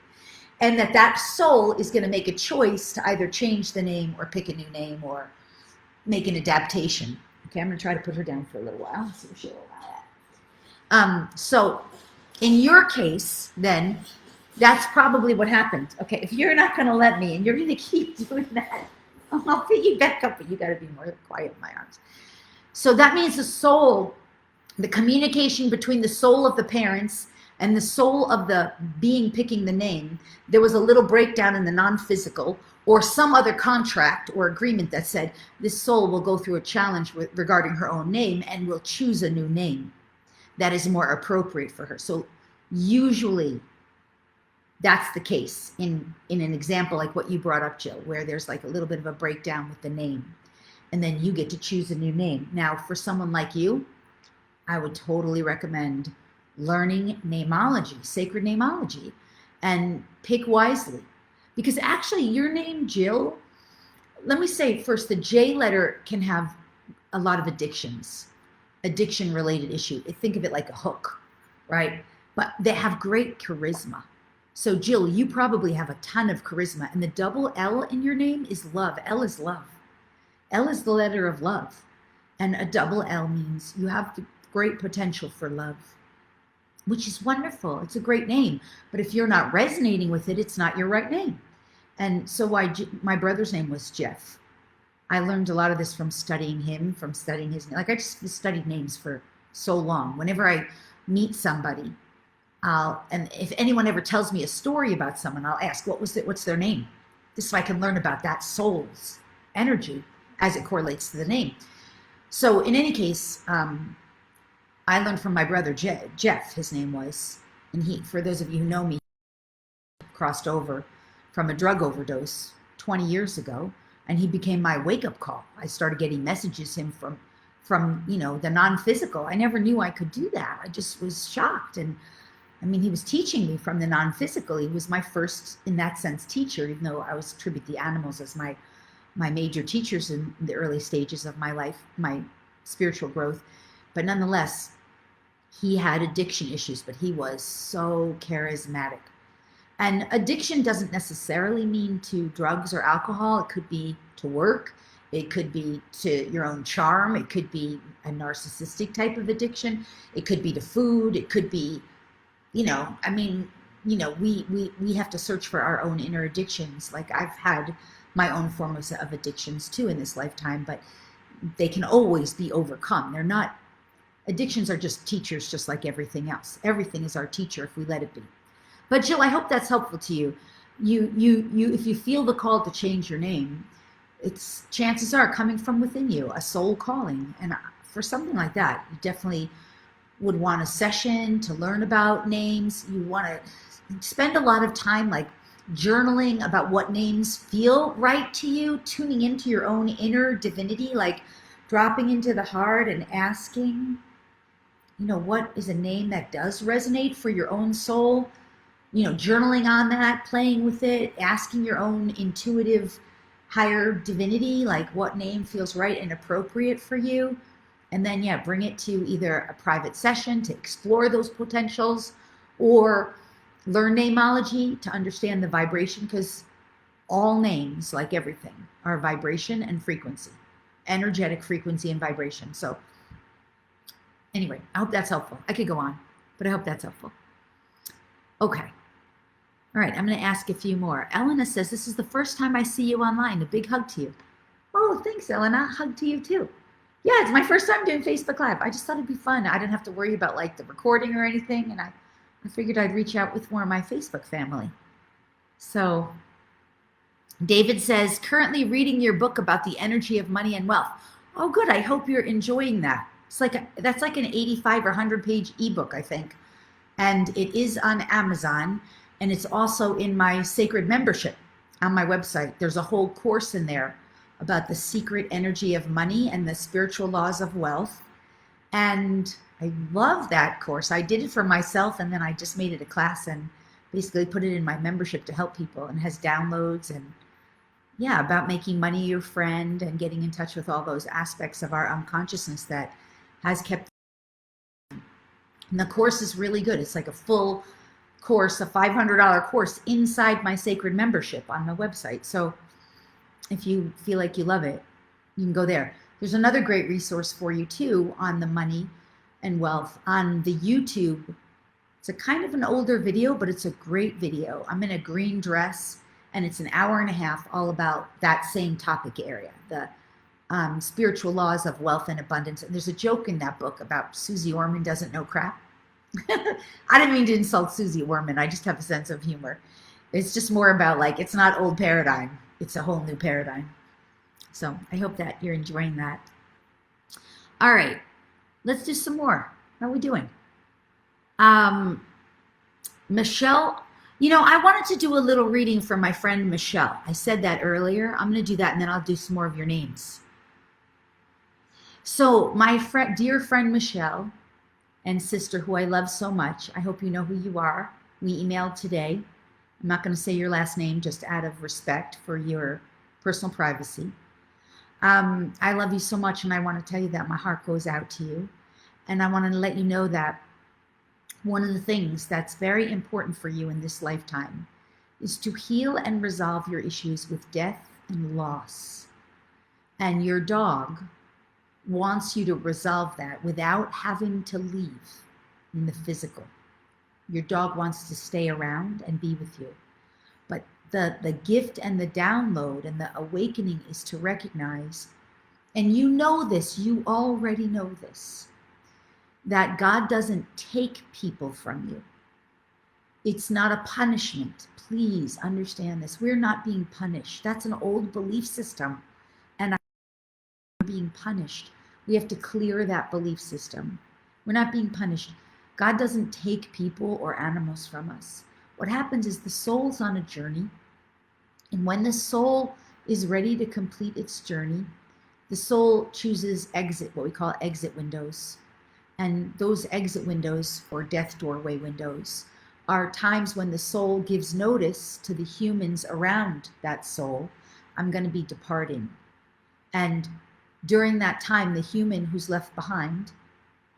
And that soul is going to make a choice to either change the name or pick a new name or make an adaptation. Okay, I'm going to try to put her down for a little while. See if she'll allow that. So in your case, then, that's probably what happened. Okay, if you're not going to let me and you're going to keep doing that, I'll pick you back up, but you got to be more quiet in my arms. So that means the soul, the communication between the soul of the parents and the soul of the being picking the name, there was a little breakdown in the non-physical or some other contract or agreement that said this soul will go through a challenge regarding her own name and will choose a new name that is more appropriate for her. So usually that's the case in an example like what you brought up, Jill, where there's like a little bit of a breakdown with the name and then you get to choose a new name. Now, for someone like you, I would totally recommend learning Nameology, sacred Nameology, and pick wisely. Because actually your name, Jill, let me say first, the J letter can have a lot of addictions, addiction-related issue. Think of it like a hook, right? But they have great charisma. So Jill, you probably have a ton of charisma, and the double L in your name is love. L is love. L is the letter of love. And a double L means you have the great potential for love, which is wonderful. It's a great name. But if you're not resonating with it, it's not your right name. And so my brother's name was Jeff. I learned a lot of this from studying him, from studying his name. Like I just studied names for so long. Whenever I meet somebody, and if anyone ever tells me a story about someone, I'll ask, what's their name? This so I can learn about that soul's energy as it correlates to the name. So in any case, I learned from my brother, Jeff, his name was, and for those of you who know me, crossed over from a drug overdose 20 years ago, and he became my wake-up call. I started getting messages from the non-physical. I never knew I could do that. I just was shocked. And I mean, he was teaching me from the non-physical. He was my first, in that sense, teacher, even though I was attribute the animals as my major teachers in the early stages of my life, my spiritual growth. But nonetheless, he had addiction issues, but he was so charismatic. And addiction doesn't necessarily mean to drugs or alcohol. It could be to work. It could be to your own charm. It could be a narcissistic type of addiction. It could be to food. It could be, we have to search for our own inner addictions. Like I've had my own forms of addictions too in this lifetime, but they can always be overcome. They're not, addictions are just teachers, just like everything else. Everything is our teacher if we let it be. But Jill, I hope that's helpful to you. If you feel the call to change your name, it's chances are coming from within you, a soul calling. And for something like that, you definitely would want a session to learn about names. You want to spend a lot of time like journaling about what names feel right to you, tuning into your own inner divinity, like dropping into the heart and asking, what is a name that does resonate for your own soul? Journaling on that, playing with it, asking your own intuitive higher divinity, like what name feels right and appropriate for you. And then, bring it to either a private session to explore those potentials or learn Nameology to understand the vibration, because all names, like everything, are vibration and frequency, energetic frequency and vibration. So anyway, I hope that's helpful. I could go on, but I hope that's helpful. Okay. All right, I'm going to ask a few more. Elena says, this is the first time I see you online. A big hug to you. Oh, thanks, Elena. Hug to you, too. Yeah, it's my first time doing Facebook Live. I just thought it'd be fun. I didn't have to worry about, like, the recording or anything, and I figured I'd reach out with more of my Facebook family. So, David says, currently reading your book about the energy of money and wealth. Oh, good. I hope you're enjoying that. It's like that's like an 85 or 100-page ebook, I think. And it is on Amazon, and it's also in my sacred membership on my website. There's a whole course in there about the secret energy of money and the spiritual laws of wealth. And I love that course. I did it for myself, and then I just made it a class and basically put it in my membership to help people, and has downloads and yeah, about making money your friend and getting in touch with all those aspects of our unconsciousness that has kept. And the course is really good. It's like a full course, a $500 course inside my sacred membership on the website. So if you feel like you love it, you can go there. There's another great resource for you too on the money and wealth on the YouTube. It's a kind of an older video, but it's a great video. I'm in a green dress, and it's an hour and a half all about that same topic area, the spiritual laws of wealth and abundance. And there's a joke in that book about Susie Orman doesn't know crap. I didn't mean to insult Susie Orman. I just have a sense of humor. It's just more about like, it's not old paradigm. It's a whole new paradigm. So I hope that you're enjoying that. All right, let's do some more. How are we doing? Michelle, you know, I wanted to do a little reading for my friend Michelle. I said that earlier. I'm going to do that, and then I'll do some more of your names. So my dear friend Michelle and sister, who I love so much, I hope you know who you are. We emailed today. I'm not going to say your last name, just out of respect for your personal privacy. I love you so much, and I want to tell you that my heart goes out to you. And I want to let you know that one of the things that's very important for you in this lifetime is to heal and resolve your issues with death and loss. And your dog wants you to resolve that without having to leave in the physical. Your dog wants to stay around and be with you. But the gift and the download and the awakening is to recognize, and you know this, you already know this, that God doesn't take people from you. It's not a punishment. Please understand this. We're not being punished. That's an old belief system. And I'm being punished. We have to clear that belief system. We're not being punished. God doesn't take people or animals from us. What happens is the soul's on a journey. And when the soul is ready to complete its journey, the soul chooses exit, what we call exit windows. And those exit windows, or death doorway windows, are times when the soul gives notice to the humans around that soul, I'm going to be departing. And during that time, the human who's left behind,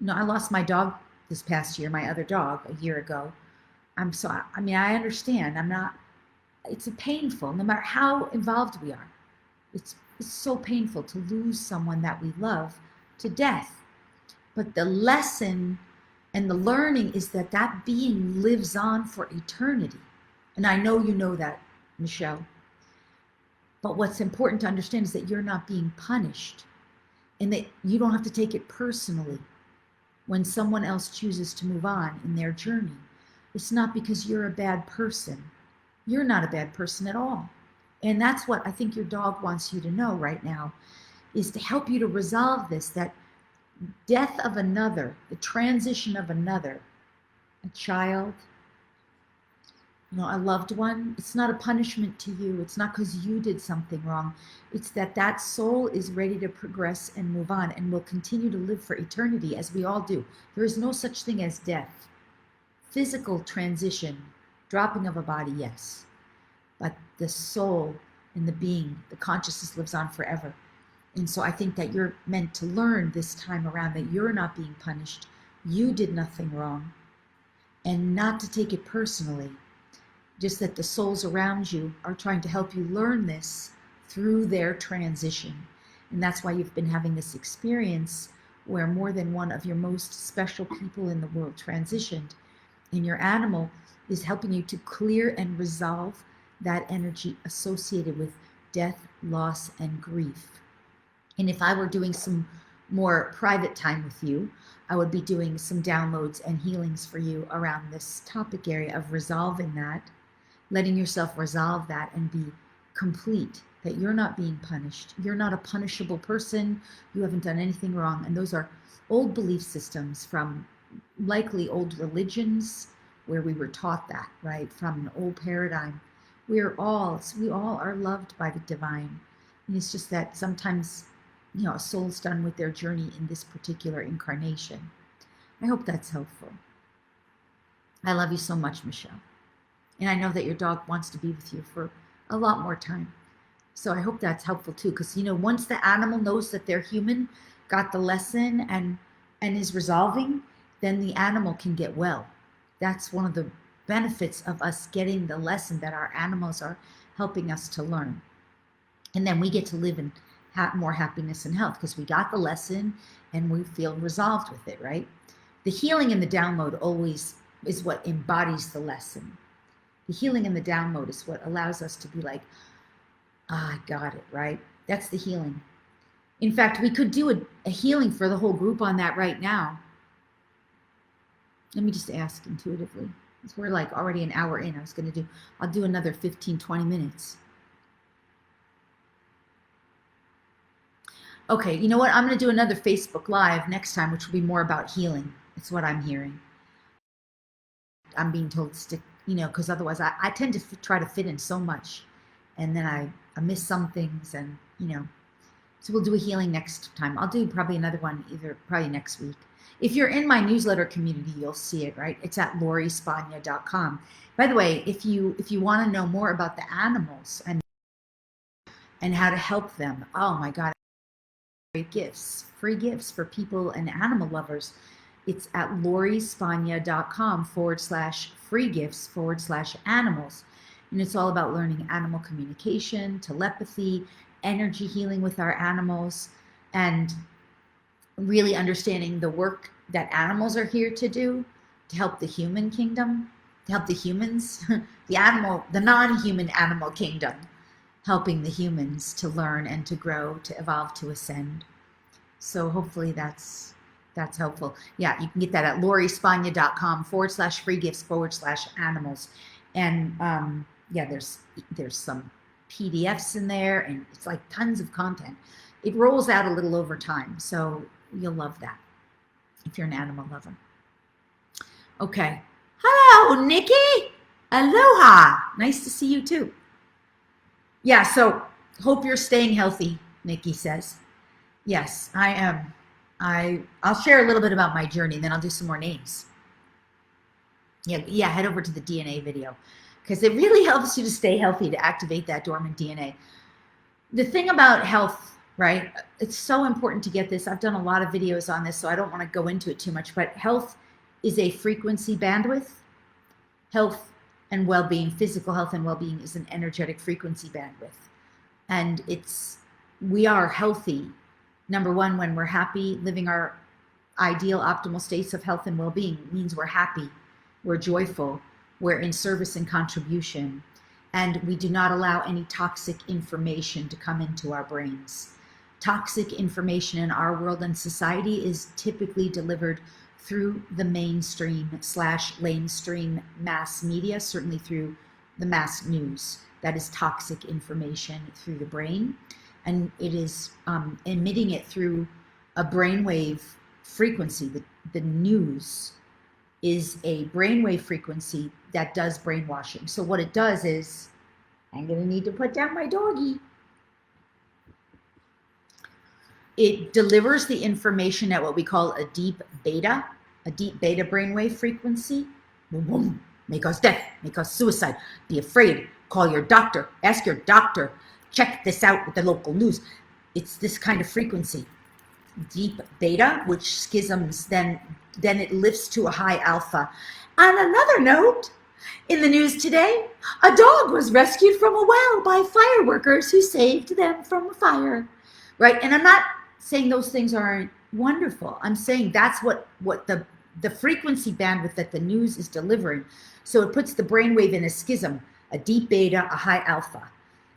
you know, I lost my dog this past year, my other dog, a year ago. I understand. It's painful, no matter how involved we are. It's so painful to lose someone that we love to death. But the lesson and the learning is that that being lives on for eternity. And I know you know that, Michelle. But what's important to understand is that you're not being punished, and that you don't have to take it personally when someone else chooses to move on in their journey. It's not because you're a bad person. You're not a bad person at all. And that's what I think your dog wants you to know right now, is to help you to resolve this, that death of another, the transition of another, a child, you know, a loved one, it's not a punishment to you. It's not because you did something wrong. It's that that soul is ready to progress and move on and will continue to live for eternity, as we all do. There is no such thing as death. Physical transition, dropping of a body, yes. But the soul and the being, the consciousness lives on forever. And so I think that you're meant to learn this time around that you're not being punished. You did nothing wrong. And not to take it personally. Just that the souls around you are trying to help you learn this through their transition. And that's why you've been having this experience where more than one of your most special people in the world transitioned. And your animal is helping you to clear and resolve that energy associated with death, loss, and grief. And if I were doing some more private time with you, I would be doing some downloads and healings for you around this topic area of resolving that, letting yourself resolve that and be complete, that you're not being punished. You're not a punishable person. You haven't done anything wrong. And those are old belief systems from likely old religions where we were taught that, right? From an old paradigm. We all are loved by the divine. And it's just that sometimes, a soul's done with their journey in this particular incarnation. I hope that's helpful. I love you so much, Michelle. And I know that your dog wants to be with you for a lot more time. So I hope that's helpful too, because once the animal knows that they're human, got the lesson and is resolving, then the animal can get well. That's one of the benefits of us getting the lesson that our animals are helping us to learn. And then we get to live in more happiness and health because we got the lesson and we feel resolved with it, right? The healing and the download always is what embodies the lesson. The healing and the download is what allows us to be like, I got it, right? That's the healing. In fact, we could do a healing for the whole group on that right now. Let me just ask intuitively. We're like already an hour in. I'll do another 15, 20 minutes. Okay, you know what? I'm going to do another Facebook Live next time, which will be more about healing. It's what I'm hearing. I'm being told to stick, because otherwise I tend to try to fit in so much. And then I miss some things and, So we'll do a healing next time. I'll do probably another one, probably next week. If you're in my newsletter community, you'll see it, right? It's at LoriSpagna.com. By the way, if you want to know more about the animals and how to help them, oh my God, great gifts, free gifts for people and animal lovers. It's at LoriSpagna.com/free gifts/animals. And it's all about learning animal communication, telepathy, energy healing with our animals, and really understanding the work that animals are here to do to help the human kingdom, to help the humans, the non-human animal kingdom, helping the humans to learn and to grow, to evolve, to ascend. So hopefully that's helpful. Yeah, you can get that at LoriSpagna.com/free gifts/animals. And there's some PDFs in there, and it's like tons of content. It rolls out a little over time, so you'll love that if you're an animal lover. Okay. Hello, Nikki. Aloha. Nice to see you too. Yeah, so hope you're staying healthy, Nikki says. Yes, I am. I'll share a little bit about my journey, and then I'll do some more names. Yeah, head over to the DNA video because it really helps you to stay healthy, to activate that dormant DNA. The thing about health, right? It's so important to get this. I've done a lot of videos on this, so I don't want to go into it too much, but health is a frequency bandwidth. Health and well-being, physical health and well-being is an energetic frequency bandwidth. And we are healthy, number one, when we're happy, living our ideal optimal states of health and well-being means we're happy, we're joyful, we're in service and contribution, and we do not allow any toxic information to come into our brains. Toxic information in our world and society is typically delivered through the mainstream/lamestream mass media, certainly through the mass news. That is toxic information through the brain, and it is emitting it through a brainwave frequency. The news is a brainwave frequency that does brainwashing. So what it does is, I'm going to need to put down my doggy. It delivers the information at what we call a deep beta brainwave frequency. Boom, may cause death, may cause suicide. Be afraid, call your doctor, ask your doctor, check this out with the local news. It's this kind of frequency. Deep beta, which schisms, then it lifts to a high alpha. On another note, in the news today, a dog was rescued from a well by fire workers who saved them from a fire. Right? And I'm not saying those things aren't wonderful. I'm saying that's what the frequency bandwidth that the news is delivering. So it puts the brainwave in a schism, a deep beta, a high alpha.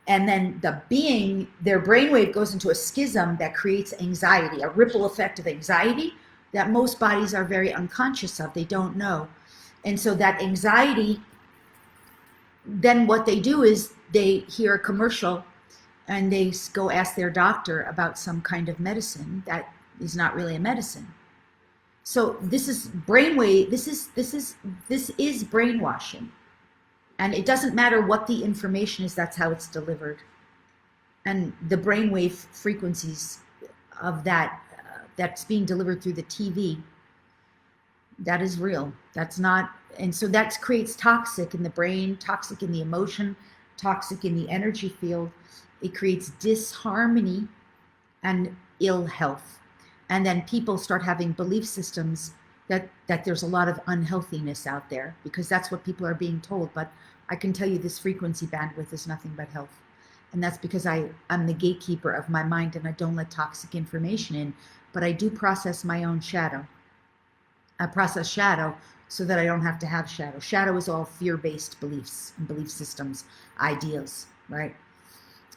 And then their brainwave goes into a schism that creates anxiety, a ripple effect of anxiety that most bodies are very unconscious of. They don't know. And so that anxiety then what they do is they hear a commercial and they go ask their doctor about some kind of medicine that is not really a medicine. So this is brainwave. This is brainwashing, and it doesn't matter what the information is. That's how it's delivered, and the brainwave frequencies of that that's being delivered through the TV. That is real. That's not, and so that creates toxic in the brain, toxic in the emotion, toxic in the energy field. It creates disharmony and ill health. And then people start having belief systems that there's a lot of unhealthiness out there, because that's what people are being told. But I can tell you this frequency bandwidth is nothing but health. And that's because I'm the gatekeeper of my mind, and I don't let toxic information in, but I do process my own shadow. I process shadow so that I don't have to have shadow. Shadow is all fear-based beliefs and belief systems, ideas, right?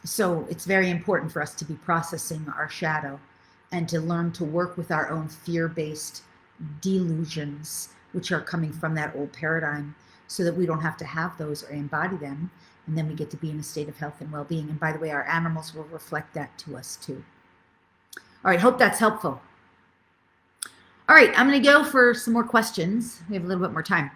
So it's very important for us to be processing our shadow and to learn to work with our own fear-based delusions, which are coming from that old paradigm, so that we don't have to have those or embody them. And then we get to be in a state of health and well-being. And by the way, our animals will reflect that to us too. All right, hope that's helpful. All right, I'm going to go for some more questions. We have a little bit more time.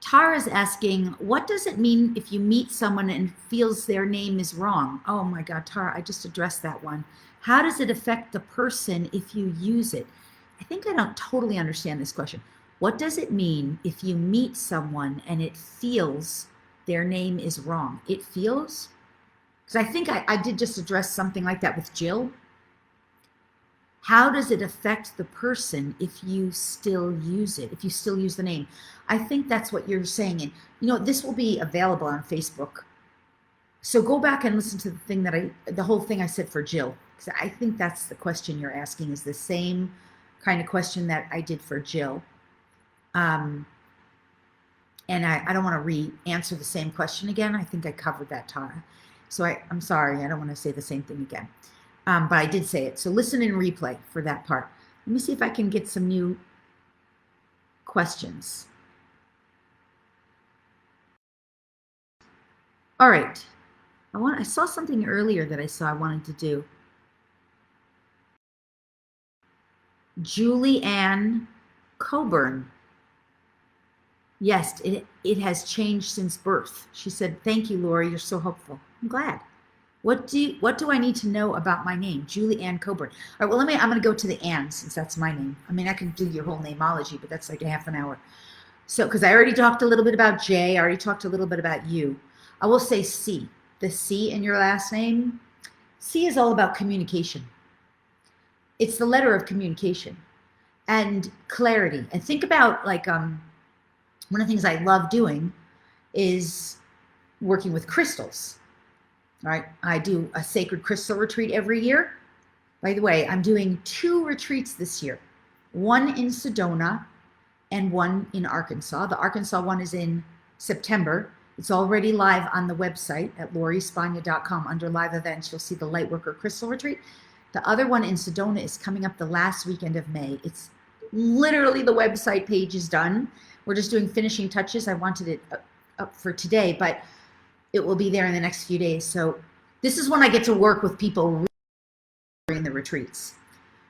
Tara's asking, what does it mean if you meet someone and feels their name is wrong? Oh my God, Tara, I just addressed that one. How does it affect the person if you use it? I think I don't totally understand this question. What does it mean if you meet someone and it feels their name is wrong? It feels? Because I think I did just address something like that with Jill. How does it affect the person if you still use it, if you still use the name? I think that's what you're saying. And, you know, this will be available on Facebook. So go back and listen to the thing the whole thing I said for Jill. Because I think that's the question you're asking, is the same kind of question that I did for Jill. And I don't want to re-answer the same question again. I think I covered that, Tara. So I'm sorry. I don't want to say the same thing again. But I did say it. So listen and replay for that part. Let me see if I can get some new questions. All right. I saw something earlier that I wanted to do. Julie Ann Coburn. Yes, it has changed since birth. She said, "Thank you, Lori. You're so helpful." I'm glad. What do I need to know about my name? Julie Ann Coburn. All right, well, I'm going to go to the Ann, since that's my name. I mean, I can do your whole nameology, but that's like a half an hour. So, because I already talked a little bit about J, I already talked a little bit about you. I will say C. The C in your last name. C is all about communication. It's the letter of communication and clarity. And think about, like, one of the things I love doing is working with crystals. All right, I do a sacred crystal retreat every year. By the way, I'm doing 2 retreats this year, one in Sedona and one in Arkansas. The Arkansas one is in September. It's already live on the website at lorispagna.com. Under live events, you'll see the Lightworker Crystal Retreat. The other one in Sedona is coming up the last weekend of May. It's literally, the website page is done. We're just doing finishing touches. I wanted it up for today, but it will be there in the next few days. So this is when I get to work with people during the retreats.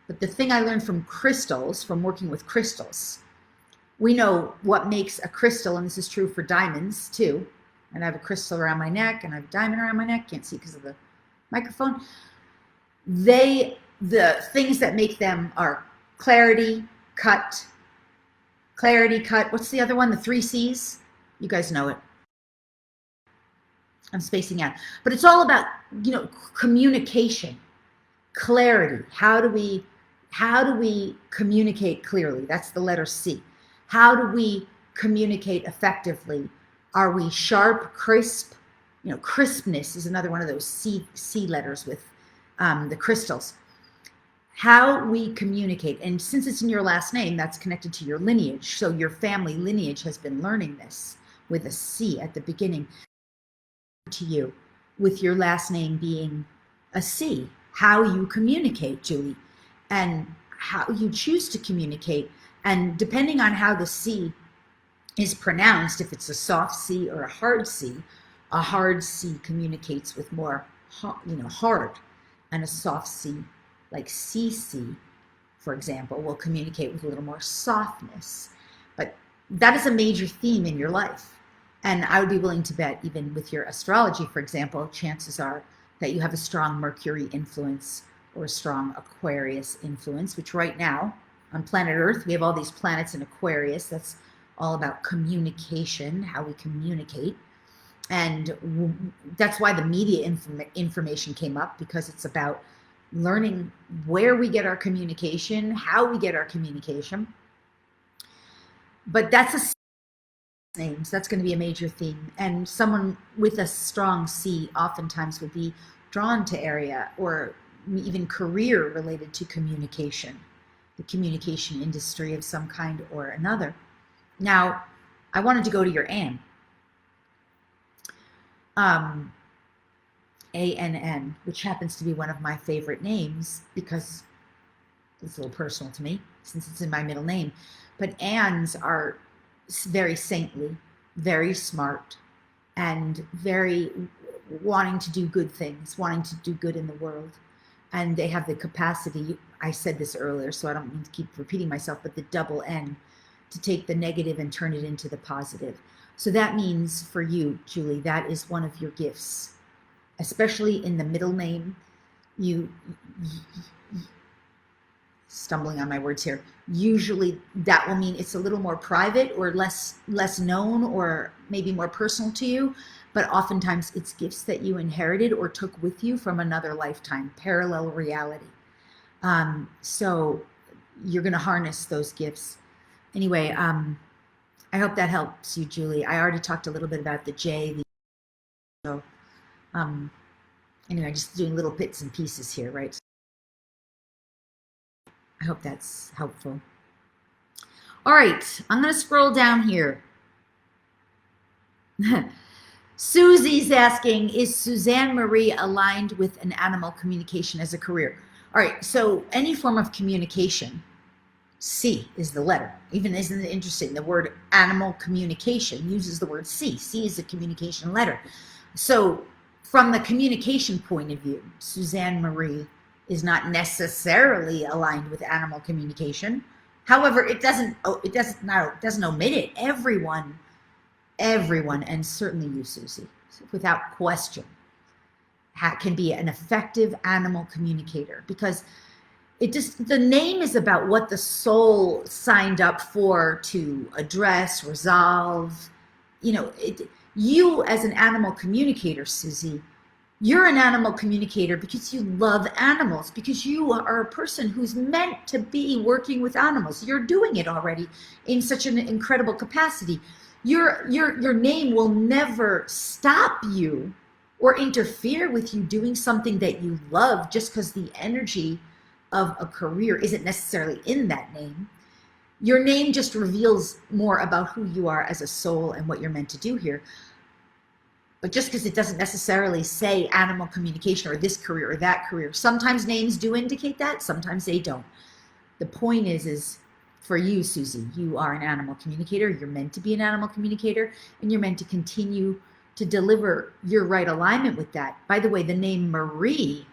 But the thing I learned from crystals, from working with crystals, we know what makes a crystal, and this is true for diamonds too. And I have a crystal around my neck, and I have a diamond around my neck. Can't see because of the microphone. The things that make them are clarity, cut. What's the other one? The 3 C's. You guys know it. I'm spacing out, but it's all about, you know, communication, clarity. How do we communicate clearly? That's the letter C. How do we communicate effectively? Are we sharp, crisp? You know, crispness is another one of those C letters with the crystals. How we communicate, and since it's in your last name, that's connected to your lineage. So your family lineage has been learning this with a C at the beginning. To you, with your last name being a C, how you communicate, Julie, and how you choose to communicate, and depending on how the C is pronounced, if it's a soft C or a hard C communicates with more, hard, and a soft C, like CC, for example, will communicate with a little more softness. But that is a major theme in your life. And I would be willing to bet, even with your astrology, for example, chances are that you have a strong Mercury influence or a strong Aquarius influence, which right now on planet Earth, we have all these planets in Aquarius. That's all about communication, how we communicate. And that's why the media information came up, because it's about learning where we get our communication, how we get our communication. But that's names. That's going to be a major theme. And someone with a strong C oftentimes would be drawn to area or even career related to communication, the communication industry of some kind or another. Now, I wanted to go to your Ann. ANN, which happens to be one of my favorite names because it's a little personal to me since it's in my middle name. But Anns are very saintly, very smart, and very wanting to do good things, wanting to do good in the world. And they have the capacity, I said this earlier, so I don't mean to keep repeating myself, but the double N, to take the negative and turn it into the positive. So that means for you, Julie, that is one of your gifts, especially in the middle name. You stumbling on my words here. Usually that will mean it's a little more private or less known or maybe more personal to you, but oftentimes it's gifts that you inherited or took with you from another lifetime, parallel reality. So you're going to harness those gifts. Anyway, I hope that helps you, Julie. I already talked a little bit about the J. So anyway, just doing little bits and pieces here, right? I hope that's helpful. All right, I'm going to scroll down here. Susie's asking, is Suzanne Marie aligned with an animal communication as a career? All right, so any form of communication, C is the letter. Even isn't it interesting? The word animal communication uses the word C. C is a communication letter. So from the communication point of view, Suzanne Marie is not necessarily aligned with animal communication. However, it doesn't omit it. Everyone, and certainly you, Susie, without question, can be an effective animal communicator, because the name is about what the soul signed up for to address, resolve. You as an animal communicator, Susie, you're an animal communicator because you love animals, because you are a person who's meant to be working with animals. You're doing it already in such an incredible capacity. Your name will never stop you or interfere with you doing something that you love just because the energy of a career isn't necessarily in that name. Your name just reveals more about who you are as a soul and what you're meant to do here. But just because it doesn't necessarily say animal communication or this career or that career, sometimes names do indicate that, sometimes they don't. The point is for you, Susie, you are an animal communicator. You're meant to be an animal communicator, and you're meant to continue to deliver your right alignment with that. By the way, the name Marie,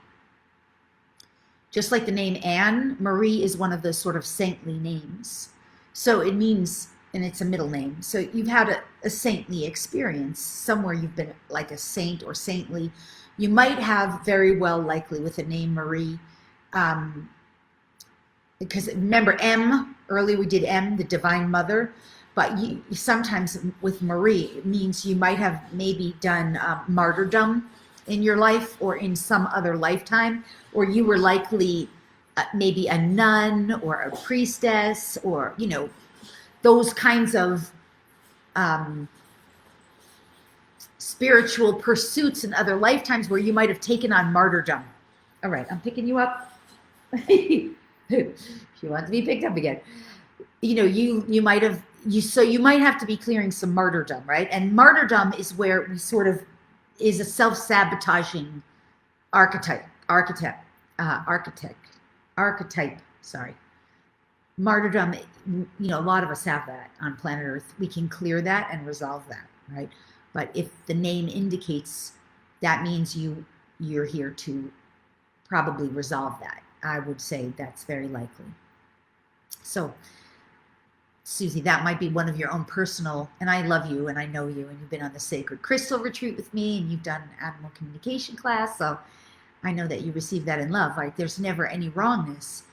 just like the name Anne, Marie is one of those sort of saintly names. So it means, and it's a middle name. So you've had a saintly experience somewhere. You've been like a saint or saintly. You might have very well likely with the name Marie, because remember M, earlier we did M, the Divine Mother, but you sometimes with Marie, it means you might have maybe done martyrdom in your life or in some other lifetime, or you were likely maybe a nun or a priestess, or those kinds of spiritual pursuits in other lifetimes where you might have taken on martyrdom. All right, I'm picking you up. She wants to be picked up again. You might have to be clearing some martyrdom, right? And martyrdom is where we sort of is a self-sabotaging archetype. Sorry. martyrdom, a lot of us have that on planet Earth. We can clear that and resolve that, right? But if the name indicates, that means you're here to probably resolve that. I would say that's very likely. So, Susie, that might be one of your own personal, and I love you and I know you, and you've been on the Sacred Crystal Retreat with me, and you've done animal communication class, so I know that you received that in love, right? There's never any wrongness.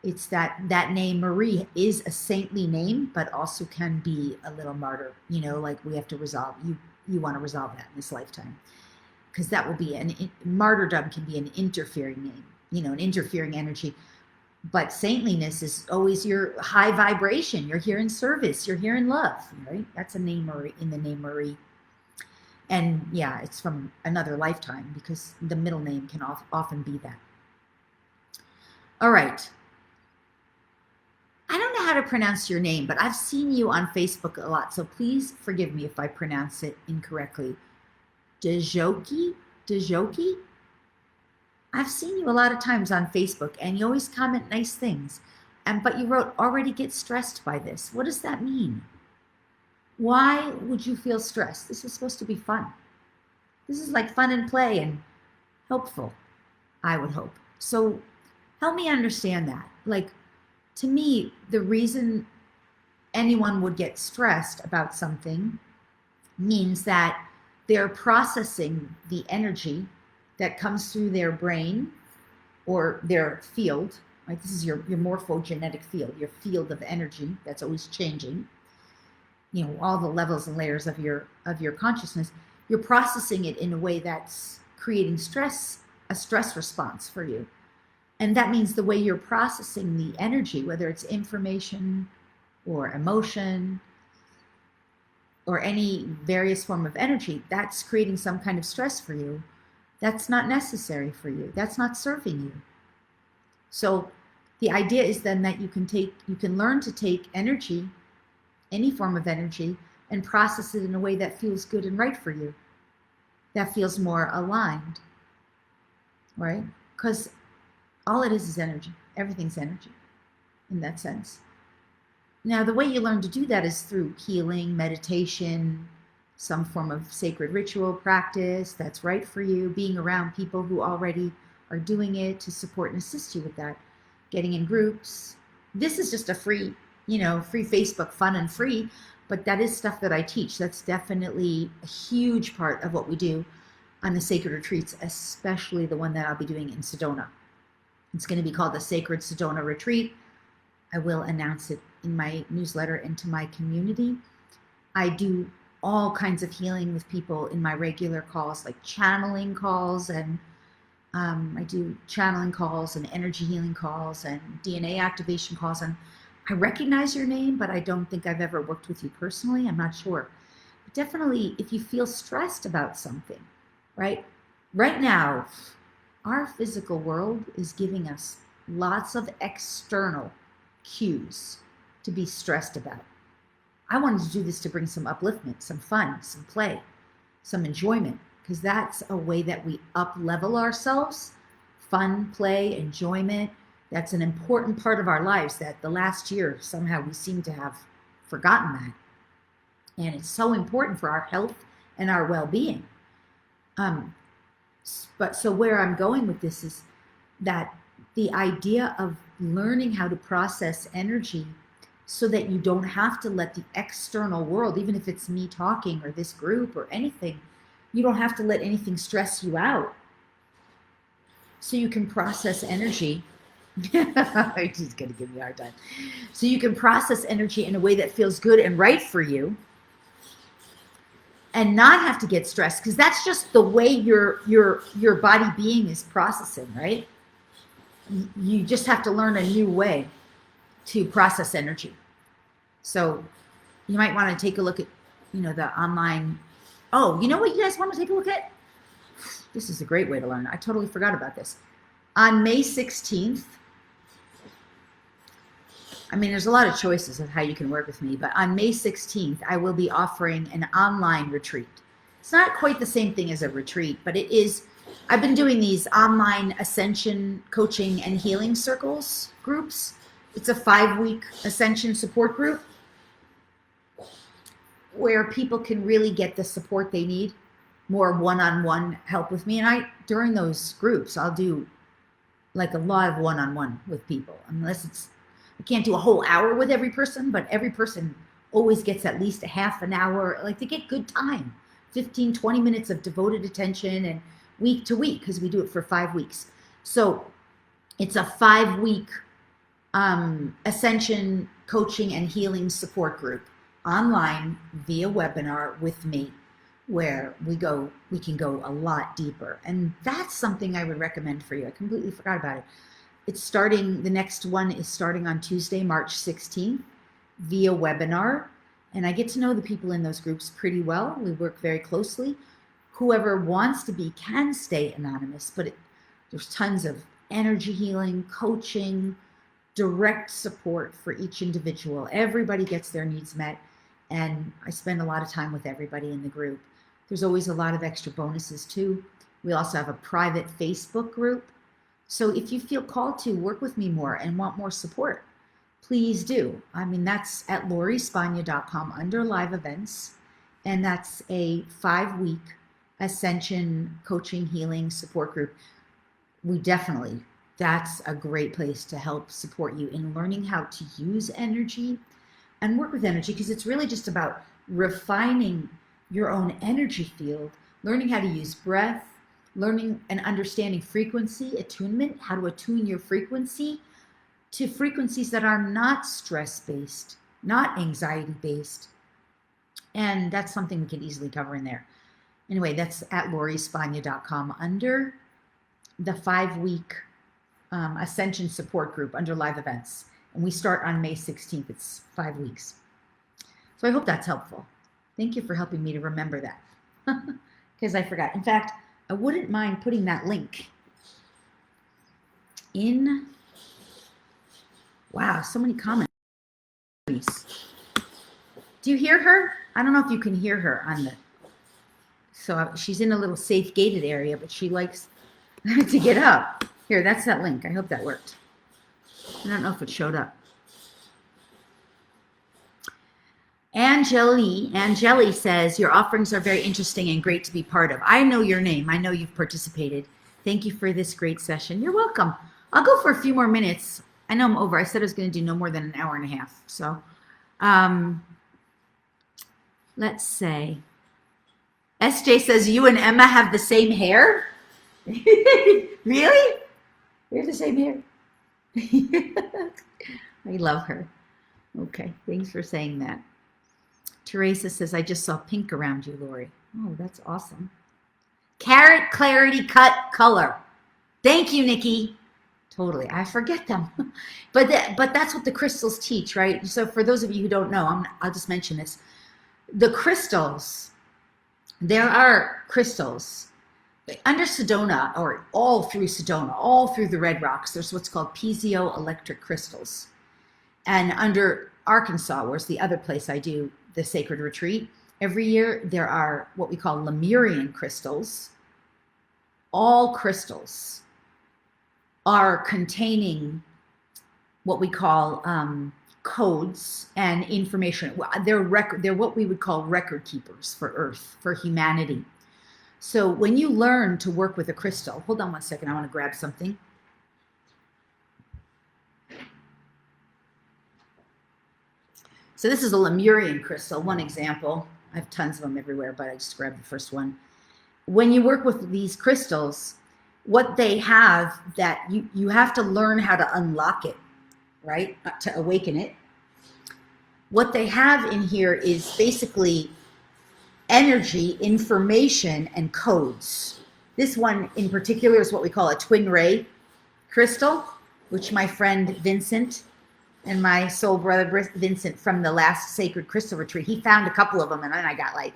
It's that name Marie is a saintly name, but also can be a little martyr, like we have to resolve. You want to resolve that in this lifetime, because that will be martyrdom can be an interfering name, an interfering energy. But saintliness is always your high vibration. You're here in service. You're here in love, right? That's a name Marie, in the name Marie. And yeah, it's from another lifetime, because the middle name can often be that. All right. I don't know how to pronounce your name, but I've seen you on Facebook a lot, so please forgive me if I pronounce it incorrectly. Dejoki? I've seen you a lot of times on Facebook, and you always comment nice things. But you wrote, already get stressed by this. What does that mean? Why would you feel stressed? This is supposed to be fun. This is like fun and play and helpful, I would hope. So help me understand that. Like, to me, the reason anyone would get stressed about something means that they're processing the energy that comes through their brain or their field, right? This is your morphogenetic field, your field of energy that's always changing. All the levels and layers of your consciousness. You're processing it in a way that's creating stress, a stress response for you. And that means the way you're processing the energy, whether it's information or emotion or any various form of energy, that's creating some kind of stress for you. That's not necessary for you. That's not serving you. So the idea is then that you can learn to take energy, any form of energy, and process it in a way that feels good and right for you. That feels more aligned, right? Because all it is energy. Everything's energy in that sense. Now, the way you learn to do that is through healing, meditation, some form of sacred ritual practice that's right for you, being around people who already are doing it to support and assist you with that, getting in groups. This is just a free Facebook, fun and free, but that is stuff that I teach. That's definitely a huge part of what we do on the sacred retreats, especially the one that I'll be doing in Sedona. It's going to be called the Sacred Sedona Retreat. I will announce it in my newsletter and to my community. I do all kinds of healing with people in my regular calls, like channeling calls, and I do channeling calls and energy healing calls and DNA activation calls. And I recognize your name, but I don't think I've ever worked with you personally. I'm not sure. But definitely, if you feel stressed about something, right now, our physical world is giving us lots of external cues to be stressed about. I wanted to do this to bring some upliftment, some fun, some play, some enjoyment, because that's a way that we up-level ourselves. Fun, play, enjoyment. That's an important part of our lives that the last year somehow we seem to have forgotten that. And it's so important for our health and our well-being. But so where I'm going with this is that the idea of learning how to process energy so that you don't have to let the external world, even if it's me talking or this group or anything, you don't have to let anything stress you out. So you can process energy. She's going to give me a hard time. So you can process energy in a way that feels good and right for you, and not have to get stressed, because that's just the way your body being is processing, right? You just have to learn a new way to process energy. So you might want to take a look at, the online. Oh, you know what you guys want to take a look at? This is a great way to learn. I totally forgot about this. On May 16th, there's a lot of choices of how you can work with me, but on May 16th, I will be offering an online retreat. It's not quite the same thing as a retreat, but it is. I've been doing these online Ascension coaching and healing circles groups It's a 5-week Ascension support group where people can really get the support they need, more one-on-one help with me. And during those groups, I'll do like a lot of one-on-one with people, unless I can't do a whole hour with every person, but every person always gets at least a half an hour, like to get good time, 15, 20 minutes of devoted attention, and week to week, because we do it for 5 weeks. So it's a 5-week Ascension coaching and healing support group online via webinar with me, where we can go a lot deeper. And that's something I would recommend for you. I completely forgot about it. The next one is starting on Tuesday, March 16th via webinar. And I get to know the people in those groups pretty well. We work very closely. Whoever wants to be can stay anonymous, but there's tons of energy healing, coaching, direct support for each individual. Everybody gets their needs met. And I spend a lot of time with everybody in the group. There's always a lot of extra bonuses too. We also have a private Facebook group. So if you feel called to work with me more and want more support, please do. I mean, that's at lauriespagna.com under live events. And that's a 5-week Ascension coaching healing support group. That's a great place to help support you in learning how to use energy and work with energy, because it's really just about refining your own energy field, learning how to use breath, learning and understanding frequency, attunement, how to attune your frequency to frequencies that are not stress-based, not anxiety-based. And that's something we can easily cover in there. Anyway, that's at lauriespagna.com under the 5-week Ascension support group under live events. And we start on May 16th. It's 5 weeks. So I hope that's helpful. Thank you for helping me to remember that, because I forgot. In fact, I wouldn't mind putting that link in. Wow, so many comments. Do you hear her? I don't know if you can hear her so she's in a little safe gated area, but she likes to get up. Here, that's that link. I hope that worked. I don't know if it showed up. Angeli says, your offerings are very interesting and great to be part of. I know your name. I know you've participated. Thank you for this great session. You're welcome. I'll go for a few more minutes. I know I'm over. I said I was going to do no more than an hour and a half. So let's say. SJ says, you and Emma have the same hair? Really? We have the same hair. I love her. Okay, thanks for saying that. Teresa says, I just saw pink around you, Lori. Oh, that's awesome. Carrot clarity cut color. Thank you, Nikki. Totally. I forget them. But that's what the crystals teach, right? So for those of you who don't know, I'll just mention this. The crystals, there are crystals under Sedona, or all through Sedona, all through the Red Rocks. There's what's called piezoelectric crystals. And under Arkansas, where's the other place I do the sacred retreat, every year there are what we call Lemurian crystals. All crystals are containing what we call codes and information. They're what we would call record keepers for Earth, for humanity. So when you learn to work with a crystal, hold on one second, I want to grab something. So this is a Lemurian crystal, one example. I have tons of them everywhere, but I just grabbed the first one. When you work with these crystals, what they have that you have to learn how to unlock it, right? To awaken it. What they have in here is basically energy, information, and codes. This one in particular is what we call a twin ray crystal, which my friend Vincent and my soul brother Vincent from the last sacred crystal retreat, he found a couple of them, and then I got like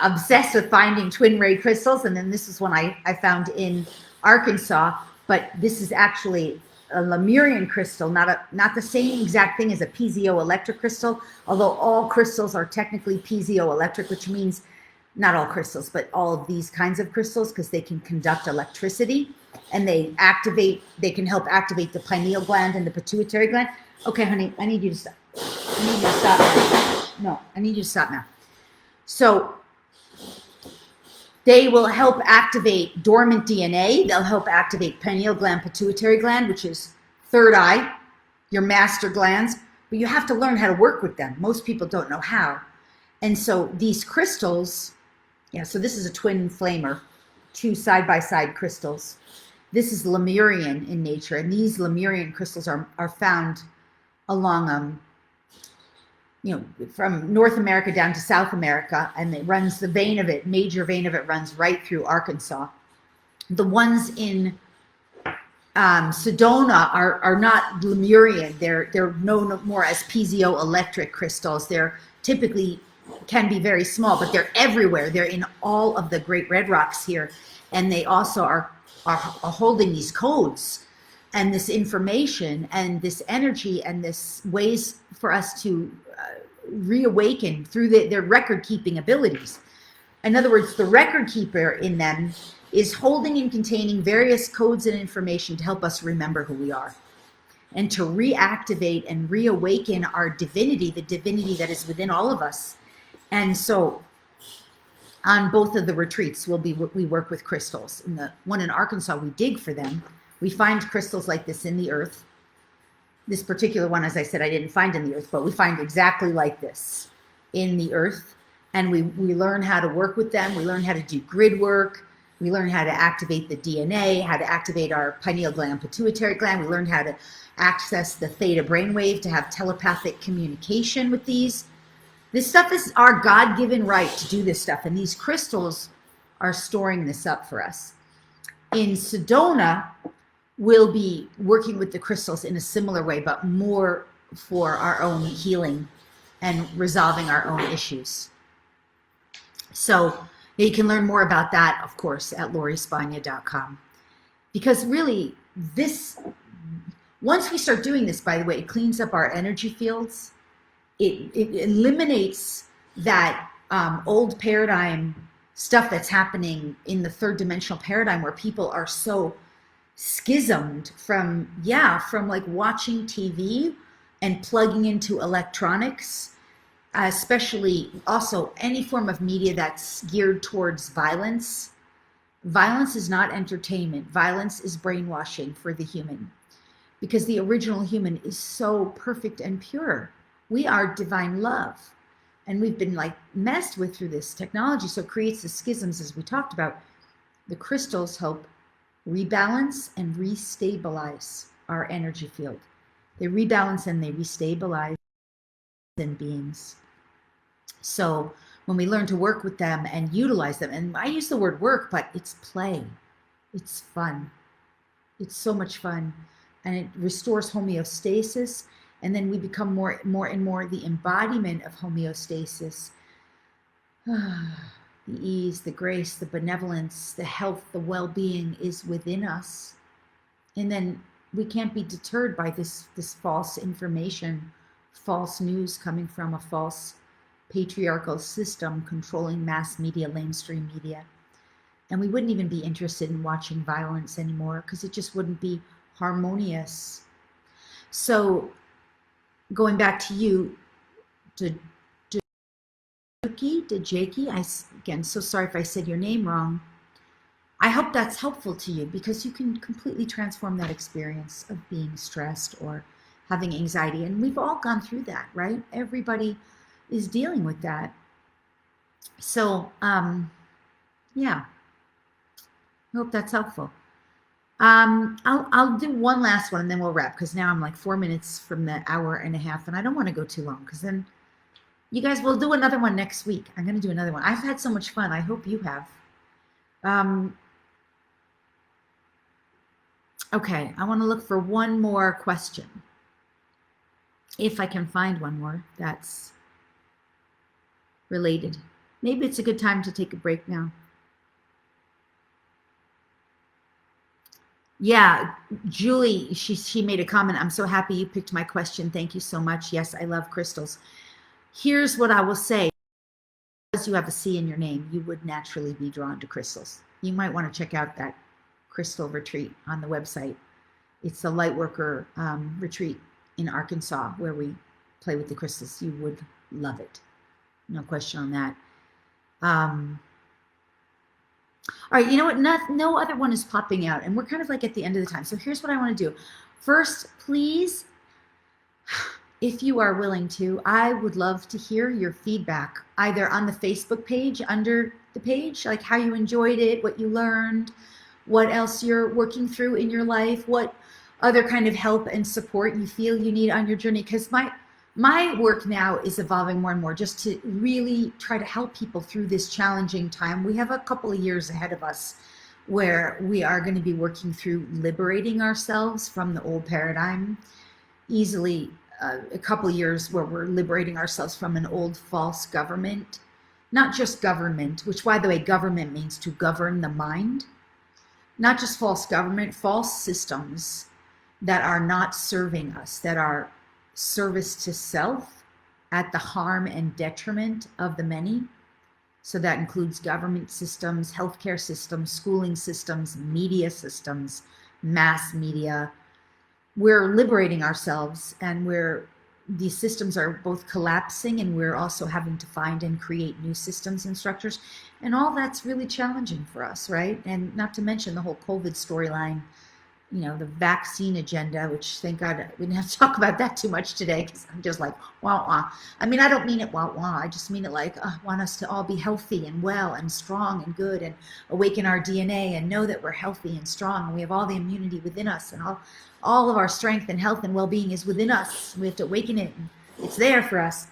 obsessed with finding twin ray crystals. And then this is one I found in Arkansas, but this is actually a Lemurian crystal, not the same exact thing as a piezoelectric crystal, although all crystals are technically piezoelectric, which means not all crystals, but all of these kinds of crystals, because they can conduct electricity. and they can help activate the pineal gland and the pituitary gland. Okay, honey, I need you to stop. I need you to stop now. No, I need you to stop now. So they will help activate dormant DNA. They'll help activate pineal gland, pituitary gland, which is third eye, your master glands. But you have to learn how to work with them. Most people don't know how. And so these crystals, so this is a twin flamer, 2 side-by-side crystals. This is Lemurian in nature, and these Lemurian crystals are found along from North America down to South America, and it runs the vein of it, major vein of it runs right through Arkansas. The ones in Sedona are not Lemurian. They're known more as piezoelectric crystals. They're typically can be very small, but they're everywhere. They're in all of the great red rocks here, and they also are holding these codes and this information and this energy and this ways for us to reawaken through their record-keeping abilities. In other words, the record keeper in them is holding and containing various codes and information to help us remember who we are and to reactivate and reawaken our divinity, the divinity that is within all of us. And so on both of the retreats, we work with crystals. In the one in Arkansas, we dig for them. We find crystals like this in the earth. This particular one, as I said, I didn't find in the earth, but we find exactly like this in the earth. And we learn how to work with them. We learn how to do grid work. We learn how to activate the DNA, how to activate our pineal gland, pituitary gland. We learned how to access the theta brainwave to have telepathic communication with these. This stuff is our God-given right to do this stuff. And these crystals are storing this up for us. In Sedona, we'll be working with the crystals in a similar way, but more for our own healing and resolving our own issues. So you can learn more about that, of course, at lauriespagna.com. Because really, once we start doing this, by the way, it cleans up our energy fields. It eliminates that old paradigm stuff that's happening in the third dimensional paradigm where people are so schismed from like watching TV and plugging into electronics, especially also any form of media that's geared towards violence. Violence is not entertainment. Violence is brainwashing for the human, because the original human is so perfect and pure. We are divine love, and we've been like messed with through this technology. So it creates the schisms, as we talked about. The crystals help rebalance and restabilize our energy field. They rebalance and they restabilize in beings. So when we learn to work with them and utilize them, and I use the word work, but it's play, it's fun, it's so much fun, and it restores homeostasis. And then we become more and more the embodiment of homeostasis. The ease, the grace, the benevolence, the health, the well-being is within us. And then we can't be deterred by this false information, false news coming from a false patriarchal system controlling mass media, mainstream media. And we wouldn't even be interested in watching violence anymore because it just wouldn't be harmonious. So going back to you, Dejaki, again, so sorry if I said your name wrong. I hope that's helpful to you, because you can completely transform that experience of being stressed or having anxiety. And we've all gone through that, right? Everybody is dealing with that. So, yeah, I hope that's helpful. I'll do one last one and then we'll wrap, because now I'm like 4 minutes from the hour and a half, and I don't want to go too long, because then you guys will do another one next week. I'm going to do another one. I've had so much fun. I hope you have. Okay, I want to look for one more question. If I can find one more that's related. Maybe it's a good time to take a break now. Yeah, Julie, she made a comment. I'm so happy you picked my question. Thank you so much. Yes, I love crystals. Here's what I will say. Because you have a C in your name, you would naturally be drawn to crystals. You might want to check out that crystal retreat on the website. It's the Lightworker retreat in Arkansas where we play with the crystals. You would love it. No question on that. All right, you know what? No other one is popping out, and we're kind of like at the end of the time. So here's what I want to do. First, please, if you are willing to, I would love to hear your feedback, either on the Facebook page, under the page, like how you enjoyed it, what you learned, what else you're working through in your life, what other kind of help and support you feel you need on your journey. Because my work now is evolving more and more just to really try to help people through this challenging time. We have a couple of years ahead of us where we are going to be working through liberating ourselves from the old paradigm. Easily a couple of years where we're liberating ourselves from an old false government. Not just government, which, by the way, government means to govern the mind. Not just false government, false systems that are not serving us, that are service to self at the harm and detriment of the many. So that includes government systems, healthcare systems, schooling systems, media systems, mass media. We're liberating ourselves, and these systems are both collapsing, and we're also having to find and create new systems and structures. And all that's really challenging for us, right? And not to mention the whole COVID storyline, you know, the vaccine agenda, which thank God we didn't have to talk about that too much today, because I'm just like, wah, wah. I mean, I don't mean it wah, wah. I just mean it like, I want us to all be healthy and well and strong and good and awaken our DNA and know that we're healthy and strong and we have all the immunity within us, and all of our strength and health and well-being is within us. We have to awaken it, and it's there for us.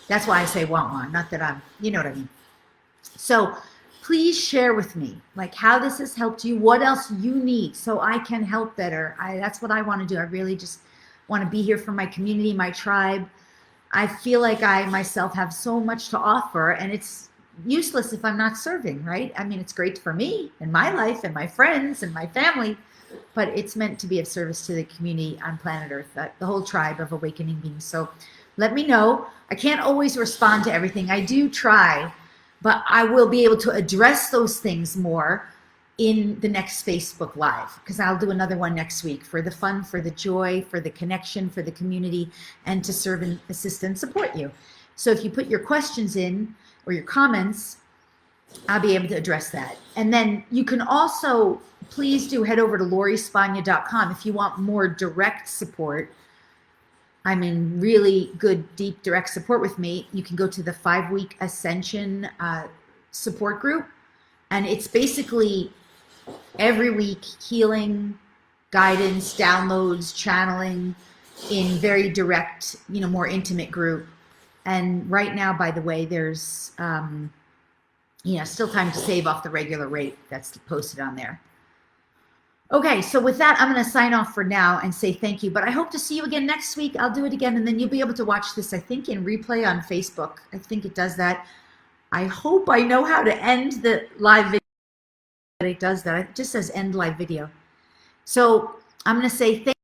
That's why I say wah, wah, not that you know what I mean. So please share with me like how this has helped you, what else you need so I can help better. That's what I want to do. I really just want to be here for my community, my tribe. I feel like I myself have so much to offer, and it's useless if I'm not serving, right? I mean, it's great for me and my life and my friends and my family, but it's meant to be of service to the community on planet Earth, the whole tribe of awakening beings. So let me know. I can't always respond to everything. I do try, but I will be able to address those things more in the next Facebook Live, because I'll do another one next week for the fun, for the joy, for the connection, for the community, and to serve and assist and support you. So if you put your questions in or your comments, I'll be able to address that. And then you can also, please do head over to LoriSpagna.com if you want more direct support. I mean, really good, deep, direct support with me. You can go to the 5-week Ascension support group. And it's basically every week healing, guidance, downloads, channeling in very direct, more intimate group. And right now, by the way, there's, still time to save off the regular rate that's posted on there. Okay, so with that, I'm going to sign off for now and say thank you. But I hope to see you again next week. I'll do it again, and then you'll be able to watch this, I think, in replay on Facebook. I think it does that. I hope I know how to end the live video. It does that. It just says end live video. So I'm going to say thank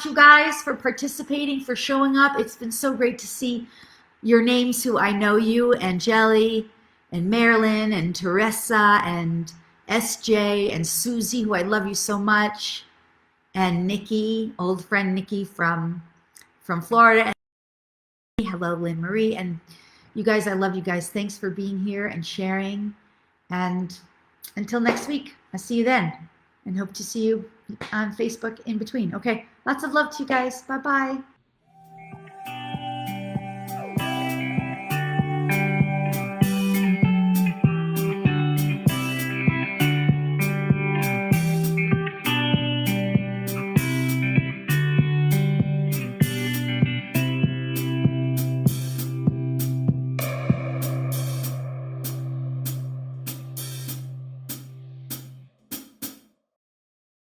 you guys for participating, for showing up. It's been so great to see your names who I know you, and Jelly, and Marilyn, and Teresa, and SJ, and Susie, who I love you so much, and Nikki, old friend Nikki from Florida. And hello, Lynn Marie. And you guys, I love you guys. Thanks for being here and sharing. And until next week, I'll see you then, and hope to see you on Facebook in between. Okay, lots of love to you guys. Bye-bye.